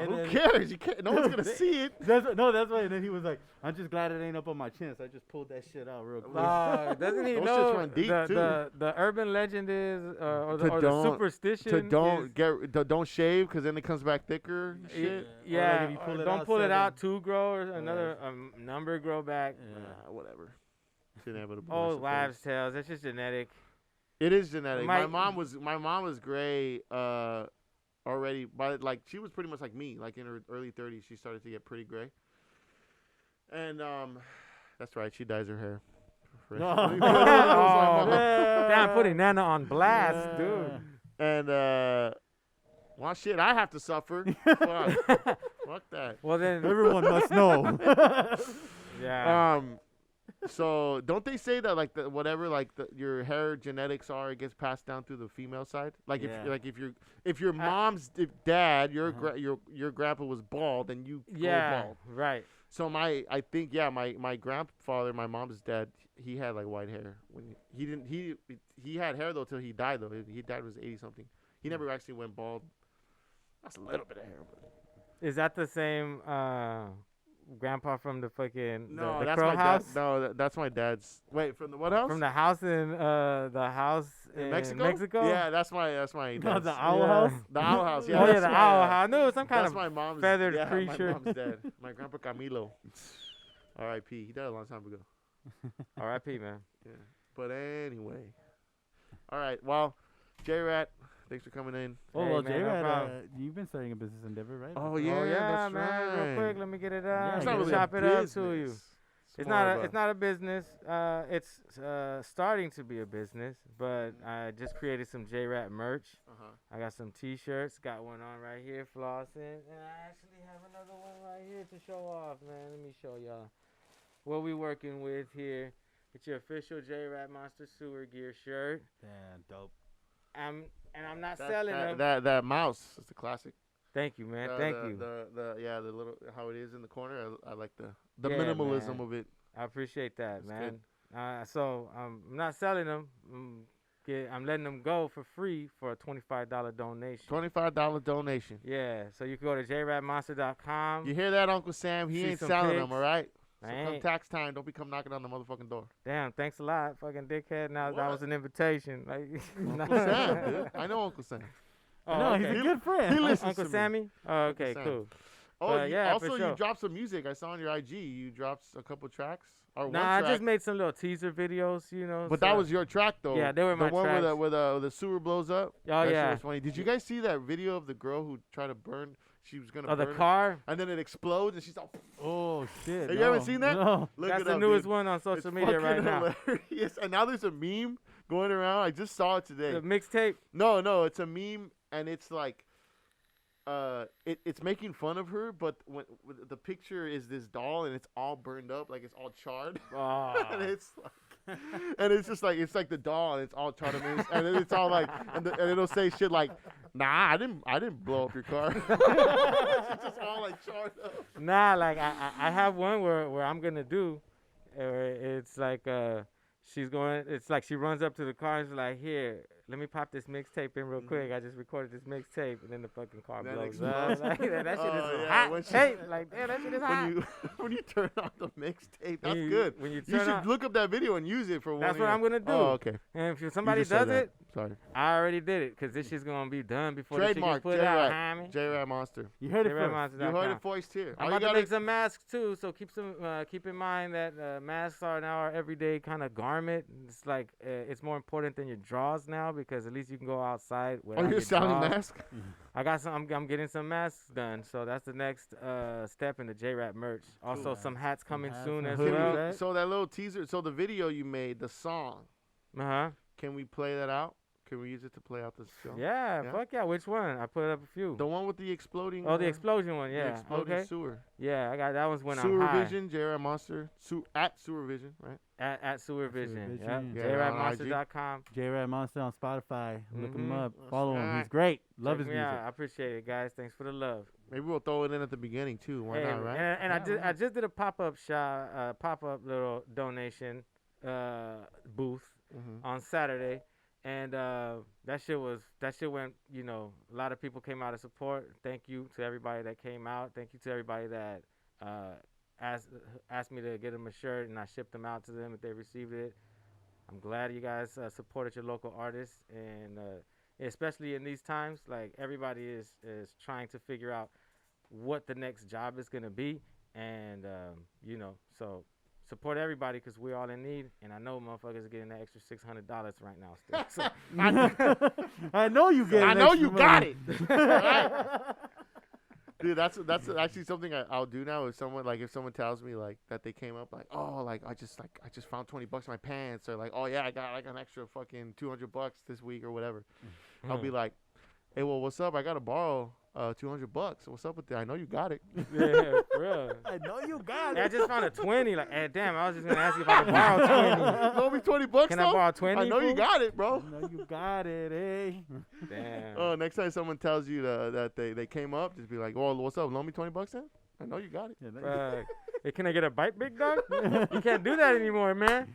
Speaker 5: And
Speaker 3: Who
Speaker 5: then-
Speaker 3: cares? You can't. No one's gonna see it.
Speaker 5: That's why. And then he was like, "I'm just glad it ain't up on my chin." So I just pulled that shit out real quick.
Speaker 6: Doesn't he
Speaker 3: Those shits
Speaker 6: know
Speaker 3: run deep, too.
Speaker 6: the urban legend is or
Speaker 3: To
Speaker 6: the
Speaker 3: don't-
Speaker 6: superstition
Speaker 3: To don't
Speaker 6: is,
Speaker 3: don't shave because then it comes back thicker. And
Speaker 6: y-
Speaker 3: shit.
Speaker 6: yeah,
Speaker 5: if you pull
Speaker 6: or
Speaker 5: it
Speaker 6: don't
Speaker 5: out
Speaker 6: pull it
Speaker 5: seven.
Speaker 6: out too grow or another number grow back.
Speaker 3: Whatever. It's inevitable. I
Speaker 6: Old
Speaker 3: suppose.
Speaker 6: wives' tales. That's just genetic.
Speaker 3: It is genetic. My
Speaker 6: Mike-
Speaker 3: mom was gray already, but like she was pretty much like me. Like in her early 30s, she started to get pretty gray. And that's right, she dyes her hair. Fresh.
Speaker 5: No.
Speaker 3: That was my mom.
Speaker 6: Damn, putting Nana on blast, dude.
Speaker 3: And well, shit, I have to suffer. Fuck that.
Speaker 6: Well then,
Speaker 5: Everyone must know.
Speaker 6: yeah.
Speaker 3: So don't they say that like the whatever like your hair genetics are, it gets passed down through the female side? Like
Speaker 5: Yeah.
Speaker 3: if your mom's dad, your grandpa was bald, then you go bald.
Speaker 6: right.
Speaker 3: So I think my grandfather, my mom's dad, he had like white hair when he had hair though till he died though. He died when he was 80 something. He never actually went bald. That's a little bit of hair. But.
Speaker 6: Is that the same grandpa from the fucking
Speaker 3: No,
Speaker 6: the
Speaker 3: that's
Speaker 6: Crow
Speaker 3: my
Speaker 6: house?
Speaker 3: dad. No, that's my dad's. Wait, from the what house?
Speaker 6: From the house in
Speaker 3: Mexico. Yeah, that's my dad's.
Speaker 5: No, the owl house.
Speaker 3: The owl house. Yeah,
Speaker 6: Oh yeah,
Speaker 3: that's
Speaker 6: the
Speaker 3: my,
Speaker 6: owl house. I knew it was some kind
Speaker 3: That's
Speaker 6: of
Speaker 3: my mom's
Speaker 6: feathered
Speaker 3: yeah,
Speaker 6: creature.
Speaker 3: My mom's dad. My grandpa Camilo. R.I.P. He died a long time ago.
Speaker 6: R.I.P. man.
Speaker 3: Yeah. But anyway. All right. Well, Jrat, thanks for coming in.
Speaker 5: Oh,
Speaker 6: Hey,
Speaker 5: well,
Speaker 6: man, no
Speaker 5: J-Rad,
Speaker 6: problem.
Speaker 5: you've been starting a business endeavor, right?
Speaker 3: Oh
Speaker 6: Oh yeah,
Speaker 3: that's
Speaker 6: man.
Speaker 3: right.
Speaker 6: Real quick, let me get it
Speaker 5: Yeah,
Speaker 6: out.
Speaker 5: it's
Speaker 3: not really a
Speaker 6: chop it up to
Speaker 3: business.
Speaker 6: you. It's
Speaker 3: more of
Speaker 6: not a business. It's starting to be a business, but I just created some Jrat merch.
Speaker 3: Uh-huh.
Speaker 6: I got some T-shirts. Got one on right here, flossing, and I actually have another one right here to show off, man. Let me show y'all what we working with here. It's your official Jrat Monster sewer gear shirt.
Speaker 5: Damn, dope.
Speaker 6: I'm not selling them.
Speaker 3: That mouse is the classic.
Speaker 6: Thank you, man. Thank you.
Speaker 3: The little how it is in the corner. I like the
Speaker 6: Yeah,
Speaker 3: minimalism
Speaker 6: man.
Speaker 3: of it.
Speaker 6: I appreciate that,
Speaker 3: That's
Speaker 6: man. So I'm not selling them. I'm letting them go for free for a $25 donation.
Speaker 3: $25 donation.
Speaker 6: Yeah, so you can go to jratmonster.com.
Speaker 3: You hear that, Uncle Sam? He
Speaker 6: See
Speaker 3: ain't
Speaker 6: some
Speaker 3: selling
Speaker 6: pics.
Speaker 3: them, all right? So
Speaker 6: I
Speaker 3: come
Speaker 6: ain't.
Speaker 3: tax time, don't be come knocking on the motherfucking door.
Speaker 6: Damn, thanks a lot, fucking dickhead. Now that
Speaker 3: What?
Speaker 6: was an invitation. Like,
Speaker 3: Uncle Sam, dude. I know Uncle Sam.
Speaker 6: Oh,
Speaker 5: No,
Speaker 6: okay.
Speaker 5: he's a good friend.
Speaker 3: He listens
Speaker 6: Uncle
Speaker 3: to me.
Speaker 6: Sammy? Oh, okay,
Speaker 3: Sam.
Speaker 6: cool.
Speaker 3: Oh,
Speaker 6: But yeah,
Speaker 3: also
Speaker 6: for sure.
Speaker 3: you dropped some music. I saw on your IG. You dropped a couple tracks or one
Speaker 6: Nah, I
Speaker 3: track.
Speaker 6: just made some little teaser videos, you know.
Speaker 3: But
Speaker 6: so-
Speaker 3: that was your track though.
Speaker 6: Yeah, they were
Speaker 3: the
Speaker 6: my
Speaker 3: one
Speaker 6: tracks.
Speaker 3: where the sewer blows up.
Speaker 6: Oh,
Speaker 3: That shit
Speaker 6: yeah.
Speaker 3: was funny. Did you guys see that video of the girl who tried to burn? She was gonna
Speaker 6: Oh,
Speaker 3: burn
Speaker 6: the
Speaker 3: it,
Speaker 6: car?
Speaker 3: and then it explodes, and she's all.
Speaker 5: Oh, shit.
Speaker 3: Have you ever seen that?
Speaker 5: No.
Speaker 3: Look
Speaker 6: That's
Speaker 3: it
Speaker 6: the
Speaker 3: up,
Speaker 6: newest
Speaker 3: dude.
Speaker 6: one on
Speaker 3: It's
Speaker 6: social media right
Speaker 3: fucking
Speaker 6: now.
Speaker 3: hilarious. And now there's a meme going around. I just saw it today.
Speaker 6: The mixtape?
Speaker 3: No, it's a meme, and it's like, it's making fun of her, but when the picture is this doll, and it's all burned up, like it's all charred,
Speaker 6: Oh.
Speaker 3: and it's like, and it's just like it's like the doll, and it's all charred, and then it's all like, and it'll say shit like, "Nah, I didn't blow up your car." It's just all like charred up.
Speaker 6: Nah, like I have one where I'm gonna do, it's like it's like she runs up to the car and she's like, "Here, let me pop this mixtape in real quick. I just recorded this mixtape," and then the fucking car
Speaker 3: Then
Speaker 6: blows
Speaker 3: explodes.
Speaker 6: up. Like, that shit
Speaker 3: Oh,
Speaker 6: is
Speaker 3: yeah,
Speaker 6: hot
Speaker 3: when she-
Speaker 6: tape. Like, damn, that shit is hot.
Speaker 3: When you turn on the mixtape, that's
Speaker 6: you-
Speaker 3: good.
Speaker 6: when you
Speaker 3: You
Speaker 6: turn
Speaker 3: should
Speaker 6: on-
Speaker 3: look up that video and use it for one.
Speaker 6: That's
Speaker 3: of
Speaker 6: what
Speaker 3: your-
Speaker 6: I'm gonna do.
Speaker 3: Oh, okay.
Speaker 6: And if
Speaker 3: You
Speaker 6: somebody
Speaker 3: just said
Speaker 6: does
Speaker 3: that.
Speaker 6: it,
Speaker 3: Sorry.
Speaker 6: I already did it because this shit's gonna be done before
Speaker 3: Trademark.
Speaker 6: the shit gets put out.
Speaker 3: Jrat. Jrat Monster.
Speaker 5: You heard it
Speaker 6: Jwrap
Speaker 5: first.
Speaker 3: You heard it voiced here.
Speaker 6: I'm
Speaker 3: All you
Speaker 6: about to
Speaker 3: gotta
Speaker 6: make some masks too, so keep in mind that masks are now our everyday kind of garment. It's like it's more important than your drawers now because at least you can go outside without
Speaker 3: you're
Speaker 6: your
Speaker 3: selling
Speaker 6: drawers.
Speaker 3: mask?
Speaker 6: I got some. I'm getting some masks done, so that's the next step in the Jrat merch. Also, some hats coming
Speaker 5: hats,
Speaker 6: soon
Speaker 5: some
Speaker 6: as
Speaker 5: hoodies,
Speaker 6: well.
Speaker 5: right?
Speaker 3: So that little teaser, so the video you made, the song,
Speaker 6: Uh-huh.
Speaker 3: can we play that out? Can we use it to play out the show?
Speaker 6: Yeah,
Speaker 3: Yeah?
Speaker 6: fuck yeah. Which one? I put up a few.
Speaker 3: The one with the exploding.
Speaker 6: Oh, the explosion one.
Speaker 3: the
Speaker 6: Yeah.
Speaker 3: exploding
Speaker 6: Okay.
Speaker 3: sewer.
Speaker 6: Yeah, I got that one's when
Speaker 3: Sewer
Speaker 6: I'm high.
Speaker 3: Vision, Jrat Monster, at Sewer Vision, right?
Speaker 6: At Sewer Vision. Yeah.
Speaker 5: Vision.
Speaker 3: Yeah, on IG.
Speaker 6: JratMonster.com.
Speaker 5: J-Rad Monster on Spotify. Look him
Speaker 6: Mhm.
Speaker 5: up.
Speaker 3: That's
Speaker 5: Follow him.
Speaker 3: right.
Speaker 5: He's great. Love
Speaker 6: Check
Speaker 5: his
Speaker 6: me
Speaker 5: music.
Speaker 6: out. I appreciate it, guys. Thanks for the love.
Speaker 3: Maybe we'll throw it in at the beginning too. Why
Speaker 6: Hey,
Speaker 3: not, right?
Speaker 6: And
Speaker 5: Yeah,
Speaker 6: I just did a pop-up shop, pop-up little donation booth
Speaker 3: Mhm.
Speaker 6: on Saturday, and that shit went. You know, a lot of people came out to support. Thank you to everybody that came out. Thank you to everybody that asked me to get them a shirt, and I shipped them out to them if they received it. I'm glad you guys supported your local artists, and especially in these times, like everybody is trying to figure out what the next job is gonna be, and you know, so support everybody because we're all in need, and I know motherfuckers are getting that extra $600 right now still. So,
Speaker 5: I know you get.
Speaker 3: I
Speaker 5: an
Speaker 3: know
Speaker 5: extra
Speaker 3: you got
Speaker 5: money.
Speaker 3: it. Right. Dude, that's actually something I'll do now. If someone tells me like that they came up like, oh, like I just found $20 in my pants, or like, oh yeah, I got like an extra fucking $200 this week or whatever. I'll be like, hey, well, what's up? I gotta borrow $200. What's up with that? I know you got it.
Speaker 6: Yeah, for real.
Speaker 5: I know you got
Speaker 6: Yeah, I
Speaker 5: it.
Speaker 6: just found a 20. Like, hey, damn, I was just gonna ask you if I could borrow 20.
Speaker 3: You owe me $20
Speaker 6: Can
Speaker 3: though?
Speaker 6: I borrow 20?
Speaker 3: I know you
Speaker 6: fool?
Speaker 3: got it, bro.
Speaker 5: I know you got it, eh?
Speaker 6: Damn.
Speaker 3: Oh, next time someone tells you that they came up, just be like, "Oh, what's up? Loan me $20 then." I know you got it.
Speaker 5: Yeah,
Speaker 6: Fuck. Hey, can I get a bite, big dog? You can't do that anymore, man.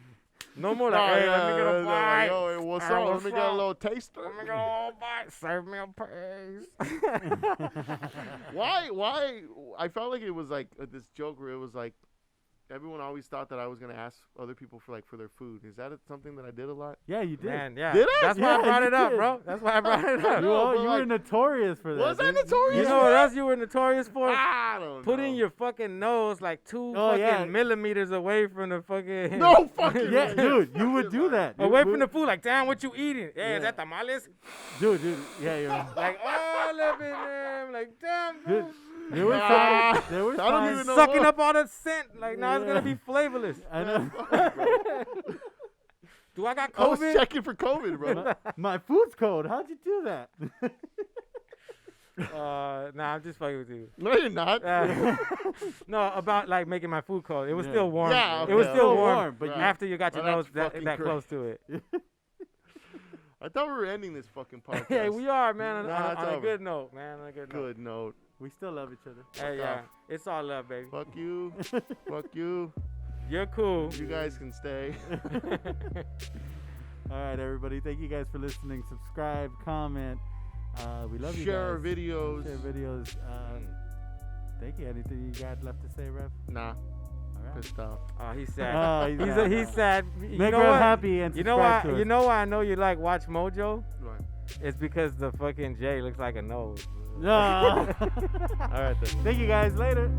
Speaker 6: No more like,
Speaker 3: Oh,
Speaker 6: hey,
Speaker 3: yeah,
Speaker 6: let me get a
Speaker 3: like,
Speaker 6: bite.
Speaker 3: yo, hey, what's
Speaker 6: Hey,
Speaker 3: up? Let
Speaker 6: what's
Speaker 3: me get a
Speaker 6: up?
Speaker 3: little taster.
Speaker 6: Let me get a little bite. Serve me a piece.
Speaker 3: Why? I felt like it was like this joke where it was like everyone always thought that I was gonna ask other people for their food. Is that something that I did a lot?
Speaker 5: Yeah, you did.
Speaker 6: Man, yeah.
Speaker 3: Did I?
Speaker 6: That's why I
Speaker 5: Yeah,
Speaker 6: brought
Speaker 5: you
Speaker 6: it up,
Speaker 5: did.
Speaker 6: bro. That's why I brought it up.
Speaker 3: No, but
Speaker 5: You were
Speaker 3: like-
Speaker 5: notorious for that.
Speaker 3: Was I
Speaker 5: dude.
Speaker 3: notorious?
Speaker 6: You know what else you were notorious for?
Speaker 3: I don't
Speaker 6: Putting
Speaker 3: know.
Speaker 6: your fucking nose like 2
Speaker 5: Oh,
Speaker 6: fucking
Speaker 5: yeah.
Speaker 6: millimeters away from the fucking.
Speaker 3: No fucking
Speaker 5: Yeah,
Speaker 3: way.
Speaker 5: dude, you would do that.
Speaker 6: Away from the food, like, damn, what you eating? Yeah, is that tamales?
Speaker 5: Dude, yeah, you're.
Speaker 6: Like, all of it, man. Like, damn, bro.
Speaker 5: Dude, there were
Speaker 3: Ah,
Speaker 5: times. There were
Speaker 3: I don't
Speaker 5: times.
Speaker 3: even know
Speaker 6: Sucking
Speaker 3: what.
Speaker 6: up all the scent. Like, now it's
Speaker 5: Yeah.
Speaker 6: going to be flavorless.
Speaker 5: I know.
Speaker 6: Do I got
Speaker 3: I was
Speaker 6: COVID?
Speaker 3: checking for COVID, bro.
Speaker 5: My food's cold. How'd you do that?
Speaker 6: Nah, I'm just fucking with you.
Speaker 3: No, you're not.
Speaker 6: No, about like making my food cold. It was still warm.
Speaker 3: Yeah,
Speaker 6: it was
Speaker 3: okay,
Speaker 6: still
Speaker 3: okay.
Speaker 6: warm,
Speaker 5: but
Speaker 3: Right.
Speaker 6: after you got your
Speaker 3: Well,
Speaker 6: nose
Speaker 3: that's
Speaker 6: that,
Speaker 3: fucking
Speaker 6: that
Speaker 3: great.
Speaker 6: close to it.
Speaker 3: I thought we were ending this fucking podcast.
Speaker 6: Yeah, we are, man.
Speaker 3: Nah, it's
Speaker 6: On a
Speaker 3: over.
Speaker 6: good note, man. On a good note.
Speaker 3: Good note.
Speaker 5: We still love each other.
Speaker 6: Hey, yeah. It's all love, baby.
Speaker 3: Fuck you. Fuck you.
Speaker 6: You're cool.
Speaker 3: You guys can stay.
Speaker 5: All right, everybody. Thank you guys for listening. Subscribe, comment. We love you
Speaker 3: Share our
Speaker 5: guys.
Speaker 3: videos.
Speaker 5: Share videos. Thank you. Anything you got left to say, Rev?
Speaker 3: Nah,
Speaker 5: All right.
Speaker 3: pissed off.
Speaker 6: Oh, he's sad.
Speaker 5: Oh,
Speaker 6: He's sad. You
Speaker 5: Make
Speaker 6: know
Speaker 5: Rev
Speaker 6: what?
Speaker 5: happy and
Speaker 6: You know
Speaker 5: subscribe
Speaker 6: why?
Speaker 5: to
Speaker 6: You
Speaker 5: us.
Speaker 6: know why I know you like Watch Mojo?
Speaker 3: Right.
Speaker 6: It's because the fucking J looks like a nose.
Speaker 5: No.
Speaker 6: All right, then.
Speaker 5: Thank you guys. Later.